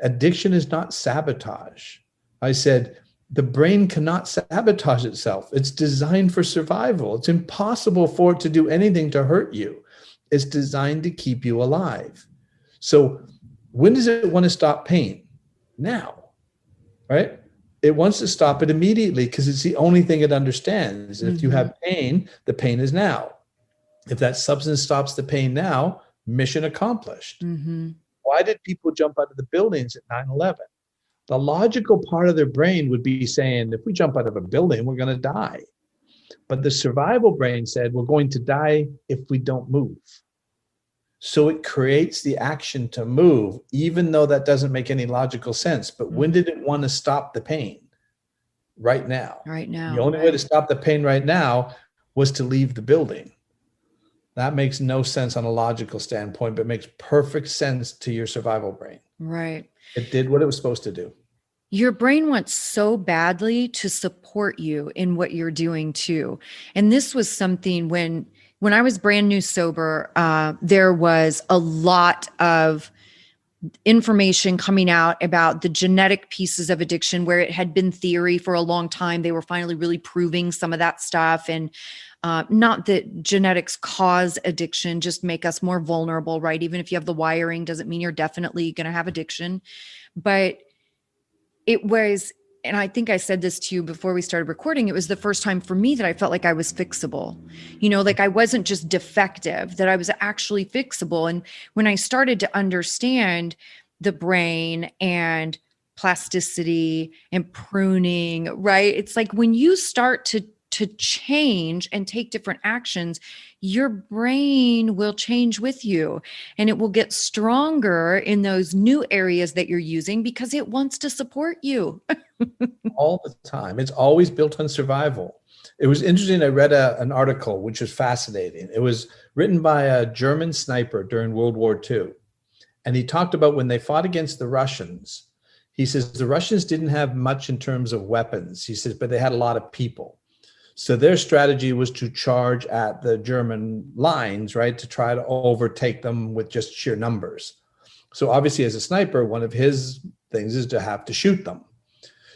Addiction is not sabotage. I said, the brain cannot sabotage itself. It's designed for survival. It's impossible for it to do anything to hurt you. It's designed to keep you alive. So when does it want to stop pain? Now, right? It wants to stop it immediately because it's the only thing it understands. Mm-hmm. If you have pain, the pain is now. If that substance stops the pain now, mission accomplished. Mm-hmm. Why did people jump out of the buildings at 9/11? The logical part of their brain would be saying, if we jump out of a building, we're going to die. But the survival brain said, we're going to die if we don't move. So it creates the action to move, even though that doesn't make any logical sense. But when did it want to stop the pain? Right now. Right now. The only way to stop the pain right now was to leave the building. That makes no sense on a logical standpoint, but makes perfect sense to your survival brain. Right. It did what it was supposed to do. Your brain wants so badly to support you in what you're doing too. And this was something when I was brand new sober, there was a lot of information coming out about the genetic pieces of addiction, where it had been theory for a long time. They were finally really proving some of that stuff. And not that genetics cause addiction, just make us more vulnerable, right? Even if you have the wiring, doesn't mean you're definitely going to have addiction. But it was, and I think I said this to you before we started recording, it was the first time for me that I felt like I was fixable. Like I wasn't just defective, that I was actually fixable. And when I started to understand the brain and plasticity and pruning, right? It's like when you start to change and take different actions, your brain will change with you, and it will get stronger in those new areas that you're using because it wants to support you. All the time. It's always built on survival. It was interesting. I read an article, which was fascinating. It was written by a German sniper during World War II. And he talked about when they fought against the Russians. He says the Russians didn't have much in terms of weapons. He says, but they had a lot of people. So their strategy was to charge at the German lines, right, to try to overtake them with just sheer numbers. So obviously, as a sniper, one of his things is to have to shoot them.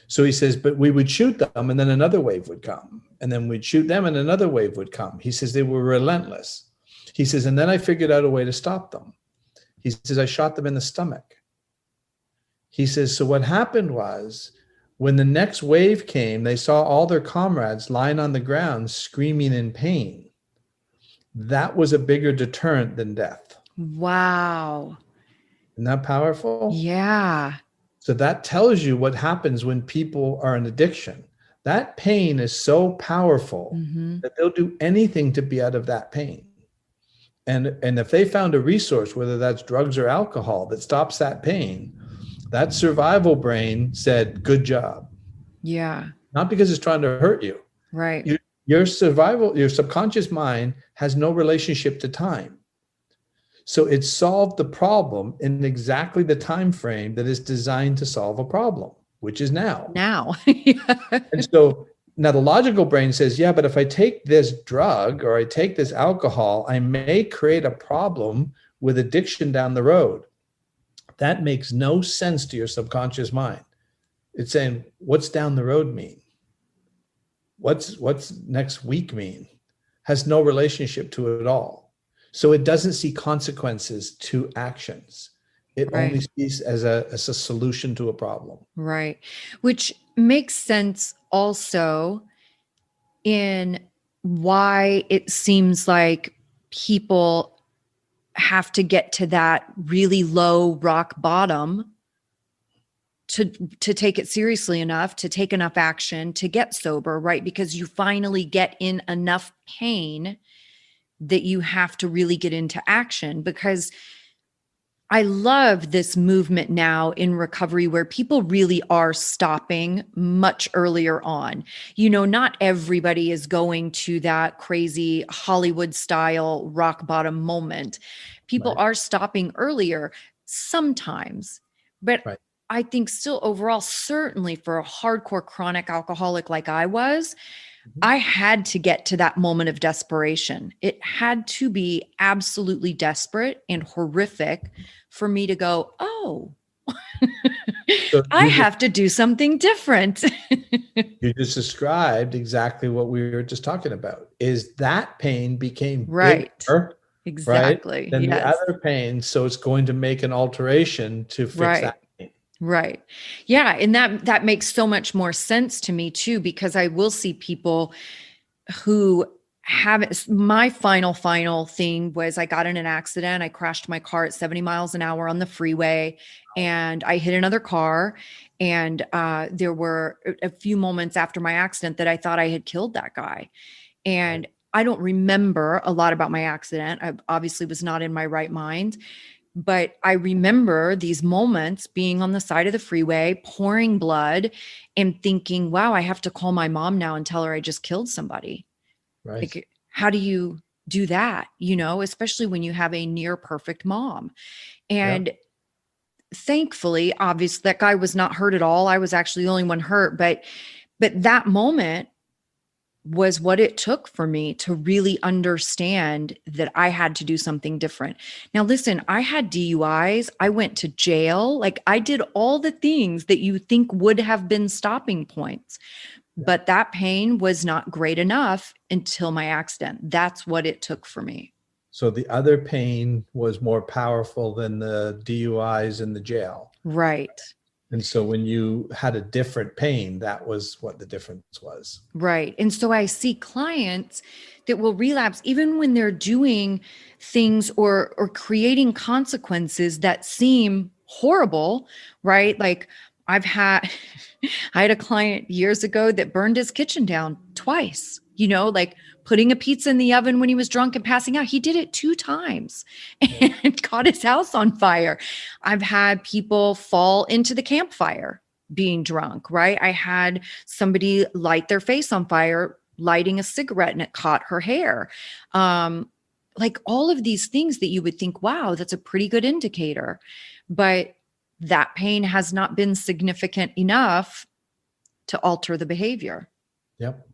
So he says, but we would shoot them and then another wave would come. And then we'd shoot them and another wave would come. He says they were relentless. He says, and then I figured out a way to stop them. He says, I shot them in the stomach. He says, so what happened was, when the next wave came, they saw all their comrades lying on the ground screaming in pain. That was a bigger deterrent than death. Wow. Isn't that powerful? Yeah. So that tells you what happens when people are in addiction. That pain is so powerful that they'll do anything to be out of that pain. And if they found a resource, whether that's drugs or alcohol, that stops that pain, that survival brain said, good job. Yeah. Not because it's trying to hurt you. Right. Your subconscious mind has no relationship to time. So it solved the problem in exactly the time frame that is designed to solve a problem. which is now. Now. Yeah. And so now the logical brain says, yeah, but if I take this drug or I take this alcohol, I may create a problem with addiction down the road. That makes no sense to your subconscious mind. It's saying, what's down the road mean? What's next week mean? Has no relationship to it at all. So it doesn't see consequences to actions. It Right. only sees as a solution to a problem. Right. Which makes sense also in why it seems like people have to get to that really low rock bottom to take it seriously enough, to take enough action, to get sober, right? Because you finally get in enough pain that you have to really get into action. Because I love this movement now in recovery where people really are stopping much earlier on. You know, not everybody is going to that crazy Hollywood style rock bottom moment. People Right. are stopping earlier sometimes, but Right. I think still overall, certainly for a hardcore chronic alcoholic like I was, I had to get to that moment of desperation. It had to be absolutely desperate and horrific for me to go, oh, So I have to do something different. you just described exactly what we were just talking about. Is that pain became Right. bigger, right, Exactly. than the Yes. other pain, so it's going to make an alteration to fix Right. that pain. Right. Yeah. And that makes so much more sense to me too, because I will see people who have my final thing was I got in an accident. I crashed my car at 70 miles an hour on the freeway and I hit another car. And there were a few moments after my accident that I thought I had killed that guy. And I don't remember a lot about my accident. I obviously was not in my right mind. But I remember these moments being on the side of the freeway, pouring blood and thinking, wow, I have to call my mom now and tell her I just killed somebody. Right. Like, how do you do that? You know, especially when you have a near perfect mom. And thankfully, obviously, that guy was not hurt at all. I was actually the only one hurt. But that moment was what it took for me to really understand that I had to do something different. Now, listen, I had DUIs. I went to jail. Like I did all the things that you think would have been stopping points, but that pain was not great enough until my accident. That's what it took for me. So the other pain was more powerful than the DUIs in the jail. Right. And so when you had a different pain, that was what the difference was. Right. And so I see clients that will relapse even when they're doing things or creating consequences that seem horrible, right? Like I had a client years ago that burned his kitchen down twice, you know, like putting a pizza in the oven when he was drunk and passing out. He did it 2 times and caught his house on fire. I've had people fall into the campfire being drunk, right? I had somebody light their face on fire, lighting a cigarette, and it caught her hair. Like all of these things that you would think, wow, that's a pretty good indicator. But that pain has not been significant enough to alter the behavior. Yep.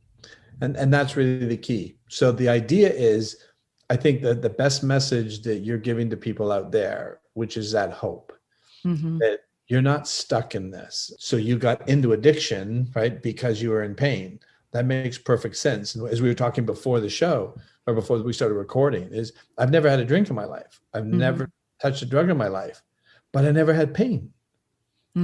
And that's really the key. So the idea is, I think that the best message that you're giving to people out there, which is that hope, that you're not stuck in this. So you got into addiction, right? Because you were in pain. That makes perfect sense. And as we were talking before the show, or before we started recording, is I've never had a drink in my life. I've never touched a drug in my life, but I never had pain.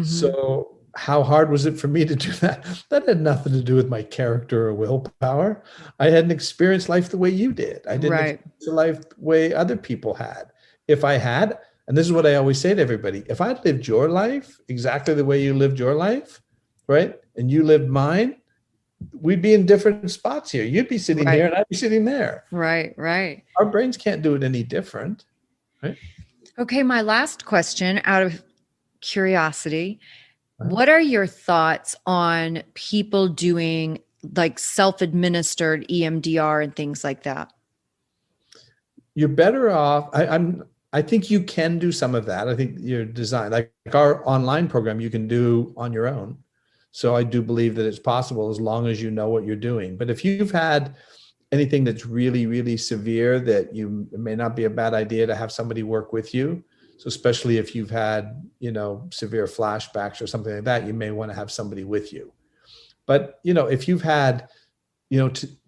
So how hard was it for me to do that? That had nothing to do with my character or willpower. I hadn't experienced life the way you did. I didn't experience life the way other people had. If I had, and this is what I always say to everybody, if I lived your life exactly the way you lived your life, right? And you lived mine, we'd be in different spots here. You'd be sitting here and I'd be sitting there. Right. Our brains can't do it any different, right? Okay, my last question out of curiosity. What are your thoughts on people doing like self-administered EMDR and things like that? You're better off. I think you can do some of that. I think you're designed, like our online program, you can do on your own. So I do believe that it's possible as long as you know what you're doing. But if you've had anything that's really, really severe, that it may not be a bad idea to have somebody work with you. So especially if you've had, severe flashbacks or something like that, you may want to have somebody with you. But, if you've had,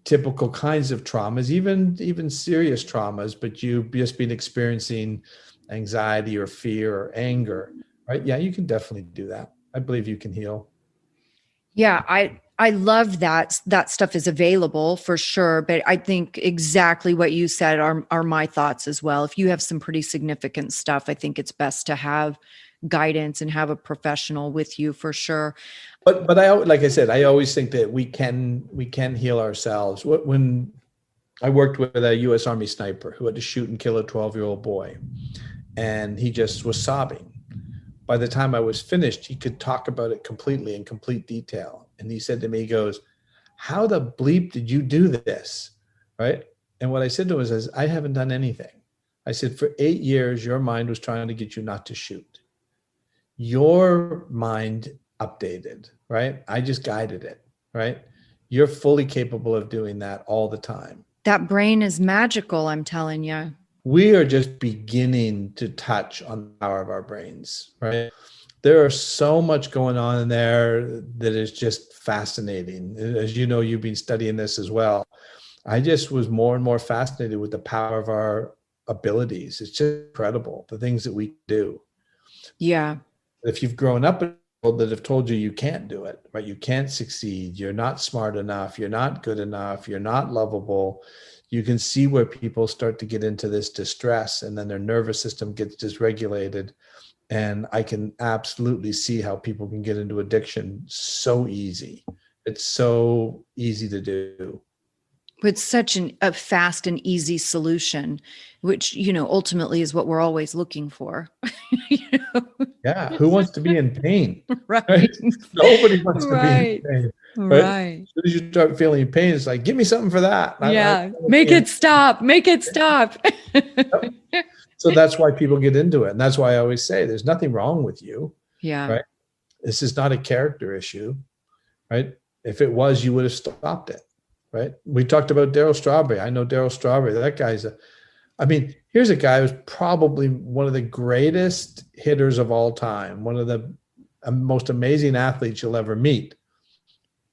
typical kinds of traumas, even serious traumas, but you've just been experiencing anxiety or fear or anger, right? Yeah, you can definitely do that. I believe you can heal. Yeah, I love that stuff is available for sure, but I think exactly what you said are my thoughts as well. If you have some pretty significant stuff, I think it's best to have guidance and have a professional with you for sure. But like I said, I always think that we can heal ourselves. When I worked with a U.S. Army sniper who had to shoot and kill a 12-year-old boy, and he just was sobbing. By the time I was finished, he could talk about it completely in complete detail. And he said to me, he goes, "How the bleep did you do this?" Right? And what I said to him is, I haven't done anything. I said, for 8 years, your mind was trying to get you not to shoot. Your mind updated, right? I just guided it, right? You're fully capable of doing that all the time. That brain is magical, I'm telling you. We are just beginning to touch on the power of our brains, right? There are so much going on in there that is just fascinating. As you know, you've been studying this as well. I just was more and more fascinated with the power of our abilities. It's just incredible, the things that we do. Yeah. If you've grown up in a world that have told you you can't do it, right? You can't succeed. You're not smart enough. You're not good enough. You're not lovable. You can see where people start to get into this distress, and then their nervous system gets dysregulated. And I can absolutely see how people can get into addiction so easy. It's so easy to do. It's such a fast and easy solution, which, ultimately is what we're always looking for. Yeah. Who wants to be in pain? Right. Nobody wants to be in pain. Right. As soon as you start feeling pain, it's like, give me something for that. Yeah. Make it stop. Make it stop. So that's why people get into it. And that's why I always say there's nothing wrong with you. Yeah. Right. This is not a character issue. Right. If it was, you would have stopped it. Right. We talked about Darryl Strawberry. I know Darryl Strawberry. That guy's here's a guy who's probably one of the greatest hitters of all time, one of the most amazing athletes you'll ever meet.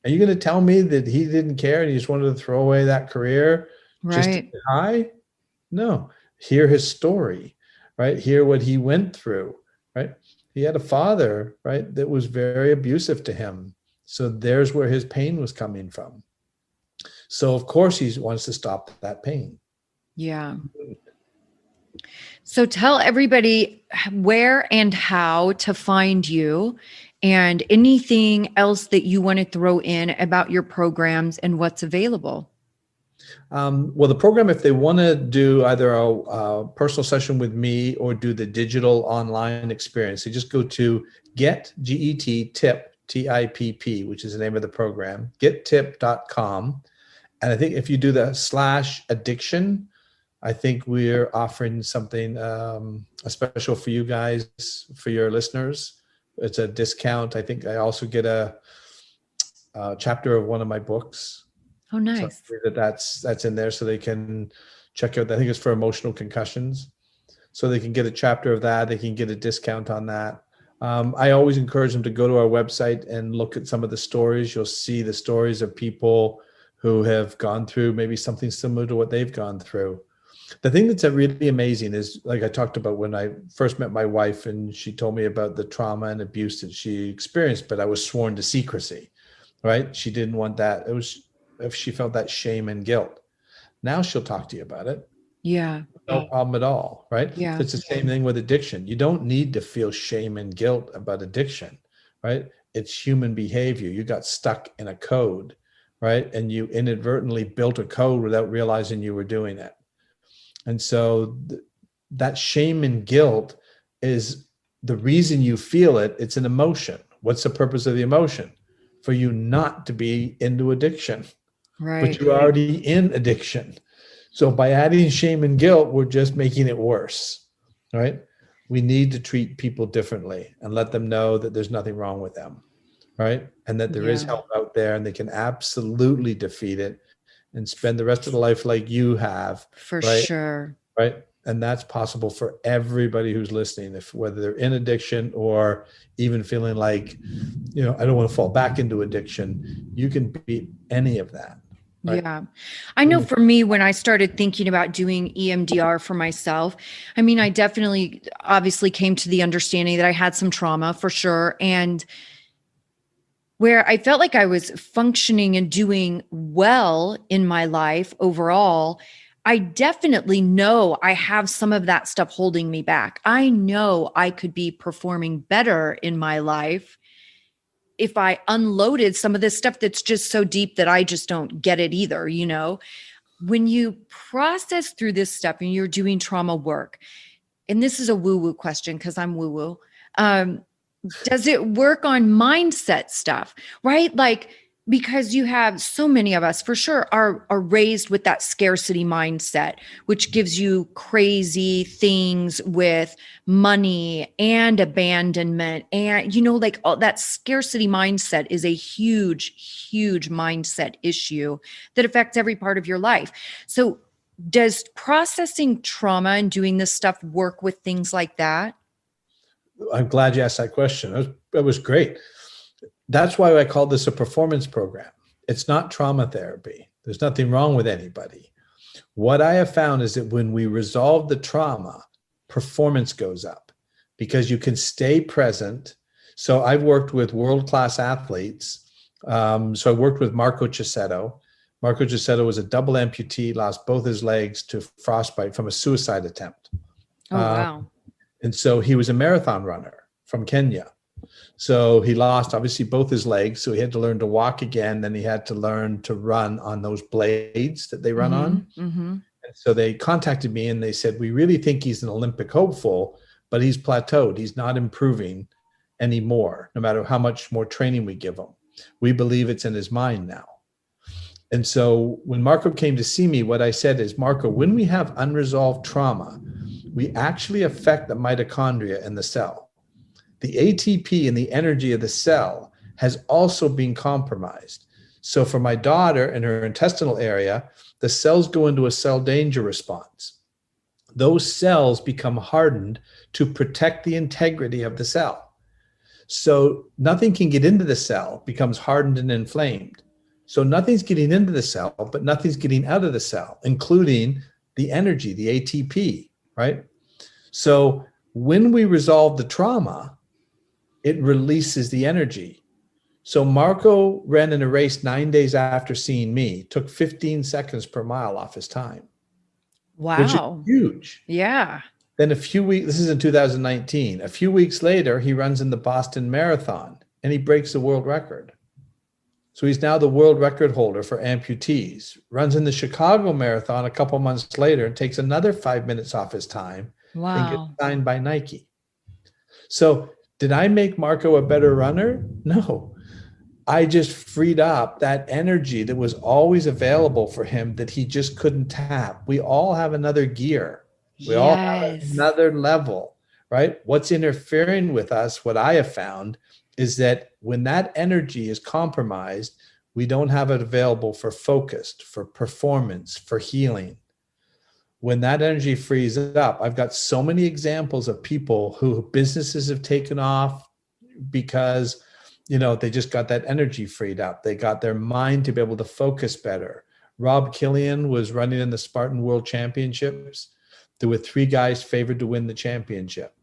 Are you going to tell me that he didn't care and he just wanted to throw away that career just to get high? No. Hear his story, right? Hear what he went through, right? He had a father, right, that was very abusive to him. So there's where his pain was coming from. So of course he wants to stop that pain. Yeah. So tell everybody where and how to find you, and anything else that you want to throw in about your programs and what's available. Well, the program, if they want to do either a personal session with me or do the digital online experience, they just go to TIP, TIPP, which is the name of the program, gettip.com. And I think if you do the /addiction, I think we're offering something, a special for you guys, for your listeners. It's a discount. I think I also get a chapter of one of my books. Oh, nice. So that's in there, so they can check out. I think it's for emotional concussions. So they can get a chapter of that. They can get a discount on that. I always encourage them to go to our website and look at some of the stories. You'll see the stories of people who have gone through maybe something similar to what they've gone through. The thing that's really amazing is, like I talked about when I first met my wife, and she told me about the trauma and abuse that she experienced, but I was sworn to secrecy, right? She didn't want that. It was, if she felt that shame and guilt. Now she'll talk to you about it. Yeah. No problem at all, right? Yeah. It's the same thing with addiction. You don't need to feel shame and guilt about addiction, right? It's human behavior. You got stuck in a code, right? And you inadvertently built a code without realizing you were doing it. And so that shame and guilt is the reason you feel it. It's an emotion. What's the purpose of the emotion? For you not to be into addiction. Right. But you're already in addiction. So by adding shame and guilt, we're just making it worse, right? We need to treat people differently and let them know that there's nothing wrong with them, right? And that there is Yeah, help out there and they can absolutely defeat it and spend the rest of the life like you have, for right? sure. Right. And that's possible for everybody who's listening, if whether they're in addiction or even feeling like, I don't want to fall back into addiction. You can beat any of that. Right. Yeah. I know for me, when I started thinking about doing EMDR for myself, I mean, I definitely obviously came to the understanding that I had some trauma for sure. And where I felt like I was functioning and doing well in my life overall, I definitely know I have some of that stuff holding me back. I know I could be performing better in my life if I unloaded some of this stuff that's just so deep that I just don't get it either, When you process through this stuff and you're doing trauma work, and this is a woo-woo question because I'm woo-woo. Does it work on mindset stuff, right? Like, because you have so many of us for sure are raised with that scarcity mindset, which gives you crazy things with money and abandonment. And, like all that scarcity mindset is a huge, huge mindset issue that affects every part of your life. So does processing trauma and doing this stuff work with things like that? I'm glad you asked that question. That was great. That's why I call this a performance program. It's not trauma therapy. There's nothing wrong with anybody. What I have found is that when we resolve the trauma, performance goes up because you can stay present. So I've worked with world-class athletes. So I worked with Marco Cicchetto. Marco Cicchetto was a double amputee, lost both his legs to frostbite from a suicide attempt. Oh, wow. And so he was a marathon runner from Kenya. So he lost obviously both his legs. So he had to learn to walk again. Then he had to learn to run on those blades that they run on. Mm-hmm. And so they contacted me and they said, we really think he's an Olympic hopeful, but he's plateaued. He's not improving anymore, no matter how much more training we give him. We believe it's in his mind now. And so when Marco came to see me, what I said is, Marco, when we have unresolved trauma, we actually affect the mitochondria in the cell. The ATP and the energy of the cell has also been compromised. So for my daughter in her intestinal area, the cells go into a cell danger response. Those cells become hardened to protect the integrity of the cell. So nothing can get into the cell, becomes hardened and inflamed. So nothing's getting into the cell, but nothing's getting out of the cell, including the energy, the ATP, right? So when we resolve the trauma, it releases the energy. So Marco ran in a race 9 days after seeing me, took 15 seconds per mile off his time. Wow. Which is huge. Yeah. Then a few weeks, this is in 2019, a few weeks later, he runs in the Boston Marathon and he breaks the world record. So he's now the world record holder for amputees, runs in the Chicago Marathon a couple months later and takes another 5 minutes off his time and gets signed by Nike. So did I make Marco a better runner? No. I just freed up that energy that was always available for him that he just couldn't tap. We all have another gear. We all have another level, right? What's interfering with us, what I have found, is that when that energy is compromised, we don't have it available for focus, for performance, for healing. When that energy frees up, I've got so many examples of people who businesses have taken off because, they just got that energy freed up. They got their mind to be able to focus better. Rob Killian was running in the Spartan World Championships. There were 3 guys favored to win the championship.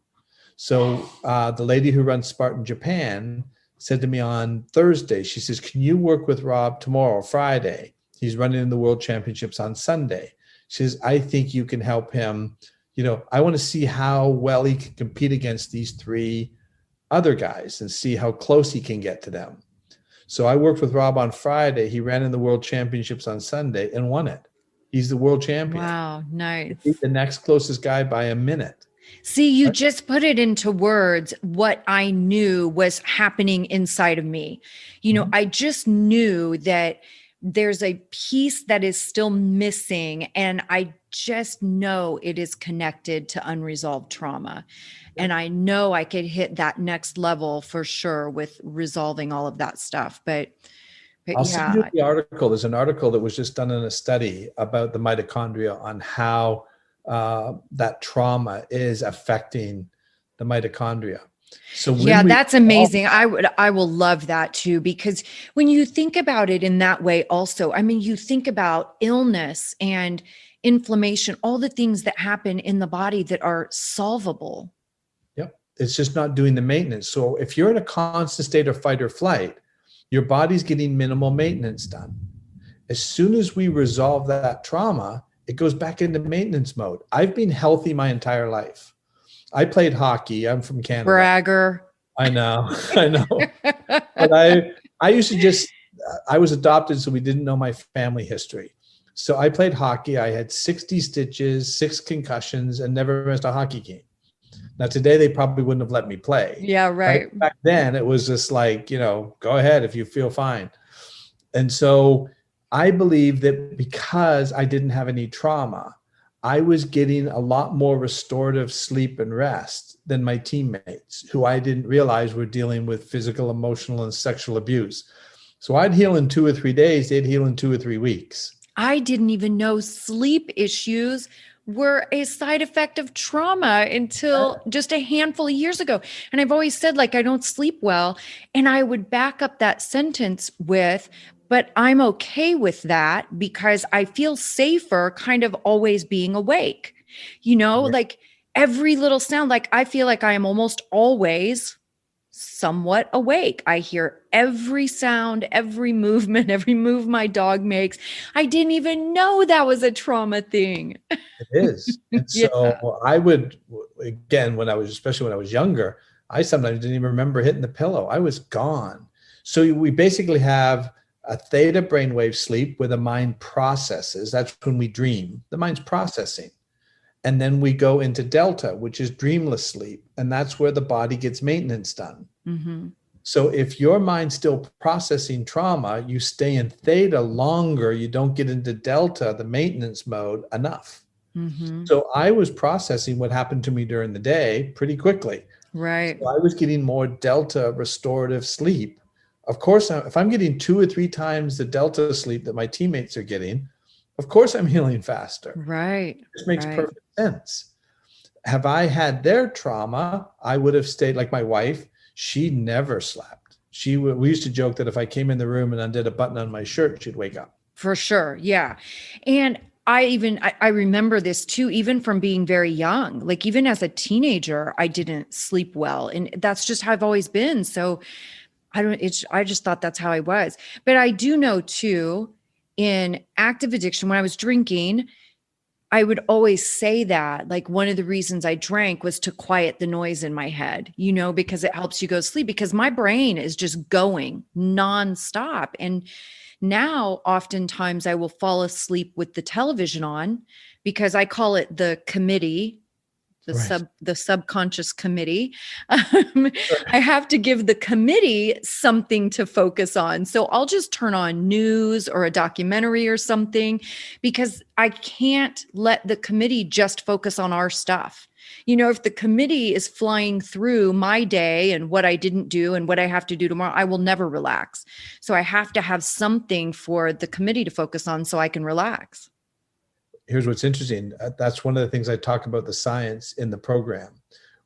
So the lady who runs Spartan Japan said to me on Thursday, she says, can you work with Rob tomorrow, Friday? He's running in the World Championships on Sunday. She says, I think you can help him. I want to see how well he can compete against these 3 other guys and see how close he can get to them. So I worked with Rob on Friday. He ran in the World Championships on Sunday and won it. He's the world champion. Wow, nice. He's the next closest guy by a minute. See, you just put it into words what I knew was happening inside of me. I just knew that there's a piece that is still missing. And I just know it is connected to unresolved trauma. And I know I could hit that next level for sure with resolving all of that stuff. But I'll send you yeah. the article. There's an article that was just done in a study about the mitochondria on how that trauma is affecting the mitochondria. So Yeah, when we that's amazing. I will love that too, because when you think about it in that way also, I mean, you think about illness and inflammation, all the things that happen in the body that are solvable. Yep, it's just not doing the maintenance. So if you're in a constant state of fight or flight, your body's getting minimal maintenance done. As soon as we resolve that trauma, it goes back into maintenance mode. I've been healthy my entire life. I played hockey. I'm from Canada. Bragger. I know, I know. But I used to just, I was adopted, so we didn't know my family history. So I played hockey. I had 60 stitches, 6 concussions, and never missed a hockey game. Now, today, they probably wouldn't have let me play. Yeah, right. Back then, it was just like, go ahead if you feel fine. And so I believe that because I didn't have any trauma, I was getting a lot more restorative sleep and rest than my teammates, who I didn't realize were dealing with physical, emotional, and sexual abuse. So I'd heal in 2 or 3 days. They'd heal in 2 or 3 weeks. I didn't even know sleep issues were a side effect of trauma until just a handful of years ago. And I've always said, like, I don't sleep well. And I would back up that sentence with, but I'm okay with that because I feel safer kind of always being awake. Like every little sound, like I feel like I am almost always somewhat awake. I hear every sound, every movement, every move my dog makes. I didn't even know that was a trauma thing. It is. And Yeah. so I would, again, especially when I was younger, I sometimes didn't even remember hitting the pillow. I was gone. So we basically have a theta brainwave sleep where the mind processes. That's when we dream. The mind's processing. And then we go into delta, which is dreamless sleep. And that's where the body gets maintenance done. Mm-hmm. So if your mind's still processing trauma, you stay in theta longer. You don't get into delta, the maintenance mode, enough. Mm-hmm. So I was processing what happened to me during the day pretty quickly. Right. So I was getting more delta restorative sleep. Of course, if I'm getting 2 or 3 times the delta sleep that my teammates are getting, of course I'm healing faster. Right. This makes perfect sense. Have I had their trauma, I would have stayed like my wife. She never slept. We used to joke that if I came in the room and undid a button on my shirt, she'd wake up. For sure. Yeah. And I remember this too, even from being very young, like even as a teenager, I didn't sleep well. And that's just how I've always been. So I just thought that's how I was. But I do know too, in active addiction, when I was drinking, I would always say that, like, one of the reasons I drank was to quiet the noise in my head, because it helps you go to sleep, because my brain is just going nonstop. And now oftentimes I will fall asleep with the television on, because I call it the committee, the subconscious committee. I have to give the committee something to focus on. So I'll just turn on news or a documentary or something, because I can't let the committee just focus on our stuff. If the committee is flying through my day and what I didn't do and what I have to do tomorrow, I will never relax. So I have to have something for the committee to focus on so I can relax. Here's what's interesting. That's one of the things I talk about the science in the program.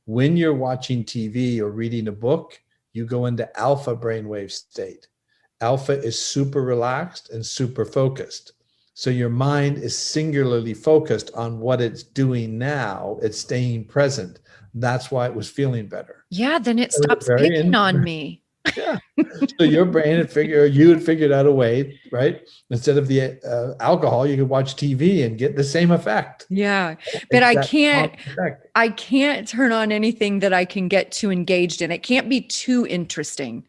When you're watching TV or reading a book, you go into alpha brainwave state. Alpha is super relaxed and super focused. So your mind is singularly focused on what it's doing now. It's staying present. That's why it was feeling better. Yeah, then it stops picking on me. Yeah. So your brain you had figured out a way, right? Instead of the alcohol, you could watch TV and get the same effect. Yeah. But I can't turn on anything that I can get too engaged in. It can't be too interesting,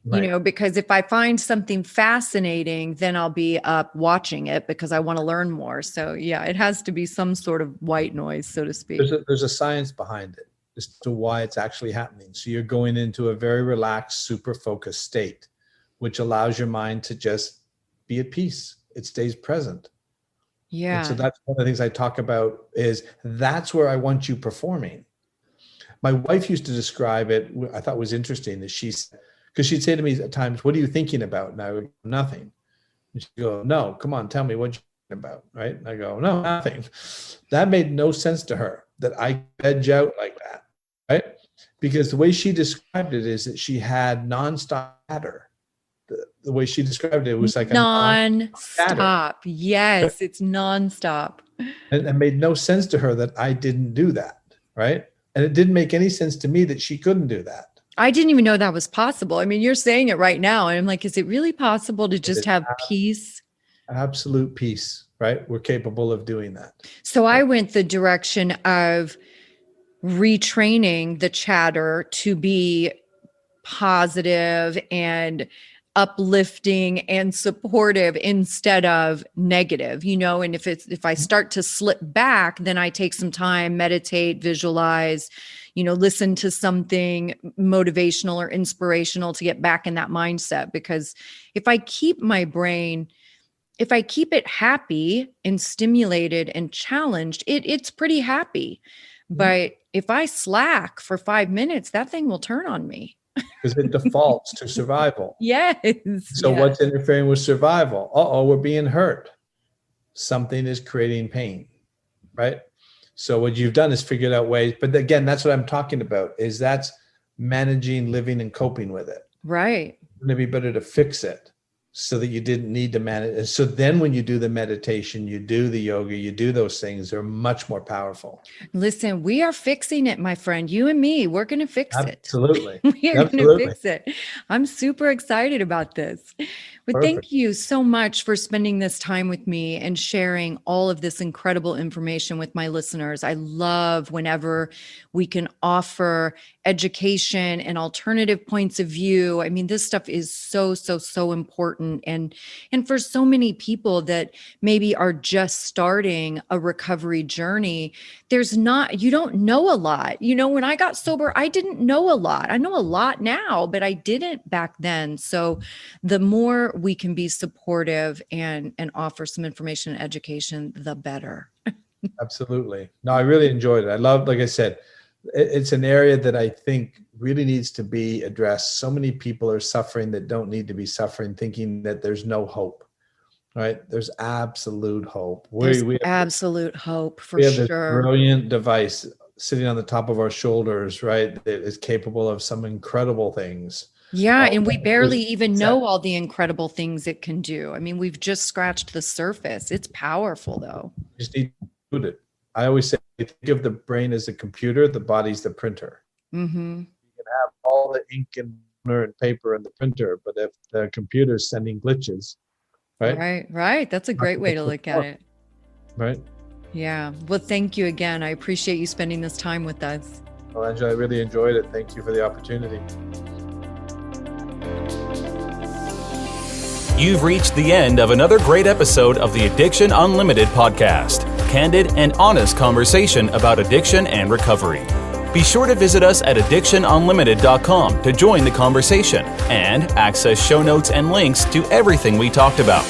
because if I find something fascinating, then I'll be up watching it because I want to learn more. So yeah, it has to be some sort of white noise, so to speak. There's a science behind it as to why it's actually happening. So you're going into a very relaxed, super focused state, which allows your mind to just be at peace. It stays present. And so Yeah. that's one of the things I talk about is that's where I want you performing. My wife used to describe it, I thought was interesting, that because she'd say to me at times, what are you thinking about? And I would go, nothing. And she'd go, no, come on, tell me what you're thinking about, right? And I go, no, nothing. That made no sense to her, that I veg out like that, right? Because the way she described it is that she had nonstop chatter. The way she described it was like a Non-stop. Yes, it's non-stop. And it made no sense to her that I didn't do that, right? And it didn't make any sense to me that she couldn't do that. I didn't even know that was possible. I mean, you're saying it right now. And I'm like, is it really possible to just have peace? Absolute peace, right? We're capable of doing that. So I went the direction of retraining the chatter to be positive and uplifting and supportive instead of negative, and if I start to slip back, then I take some time, meditate, visualize, listen to something motivational or inspirational to get back in that mindset. Because if I keep it happy and stimulated and challenged, it's pretty happy. But if I slack for 5 minutes, that thing will turn on me. Because it defaults to survival. Yes. So what's interfering with survival? We're being hurt. Something is creating pain, right? So what you've done is figured out ways, but again, that's what I'm talking about, is that's managing, living, and coping with it. Right. Wouldn't it be better to fix it so that you didn't need to manage it? So then when you do the meditation, you do the yoga, you do those things, they're much more powerful. Listen, we are fixing it, my friend. You and me, we're going to fix it. Absolutely. We are going to fix it. I'm super excited about this. But thank you so much for spending this time with me and sharing all of this incredible information with my listeners. I love whenever we can offer education and alternative points of view. I mean, this stuff is so, so, so important. And for so many people that maybe are just starting a recovery journey, you don't know a lot. When I got sober, I didn't know a lot. I know a lot now, but I didn't back then. So the more we can be supportive and offer some information and education, the better. Absolutely. No, I really enjoyed it. I love, like I said, it's an area that I think really needs to be addressed. So many people are suffering that don't need to be suffering, thinking that there's no hope, right? There's absolute hope. There's absolute hope for sure. We have this brilliant device sitting on the top of our shoulders, right? That is capable of some incredible things. Yeah. And we barely even know all the incredible things it can do. I mean, we've just scratched the surface. It's powerful though. You just need to put it. I always say, think of the brain as a computer, the body's the printer. Mm-hmm. You can have all the ink and paper in the printer, but if the computer's sending glitches, right? Right. That's a great way to look at it. Right. Yeah. Well, thank you again. I appreciate you spending this time with us. Well, Angela, I really enjoyed it. Thank you for the opportunity. You've reached the end of another great episode of the Addiction Unlimited podcast. Candid and honest conversation about addiction and recovery. Be sure to visit us at addictionunlimited.com to join the conversation and access show notes and links to everything we talked about.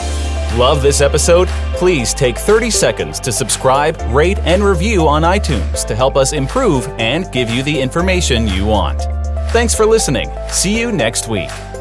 Love this episode? Please take 30 seconds to subscribe, rate, and review on iTunes to help us improve and give you the information you want. Thanks for listening. See you next week.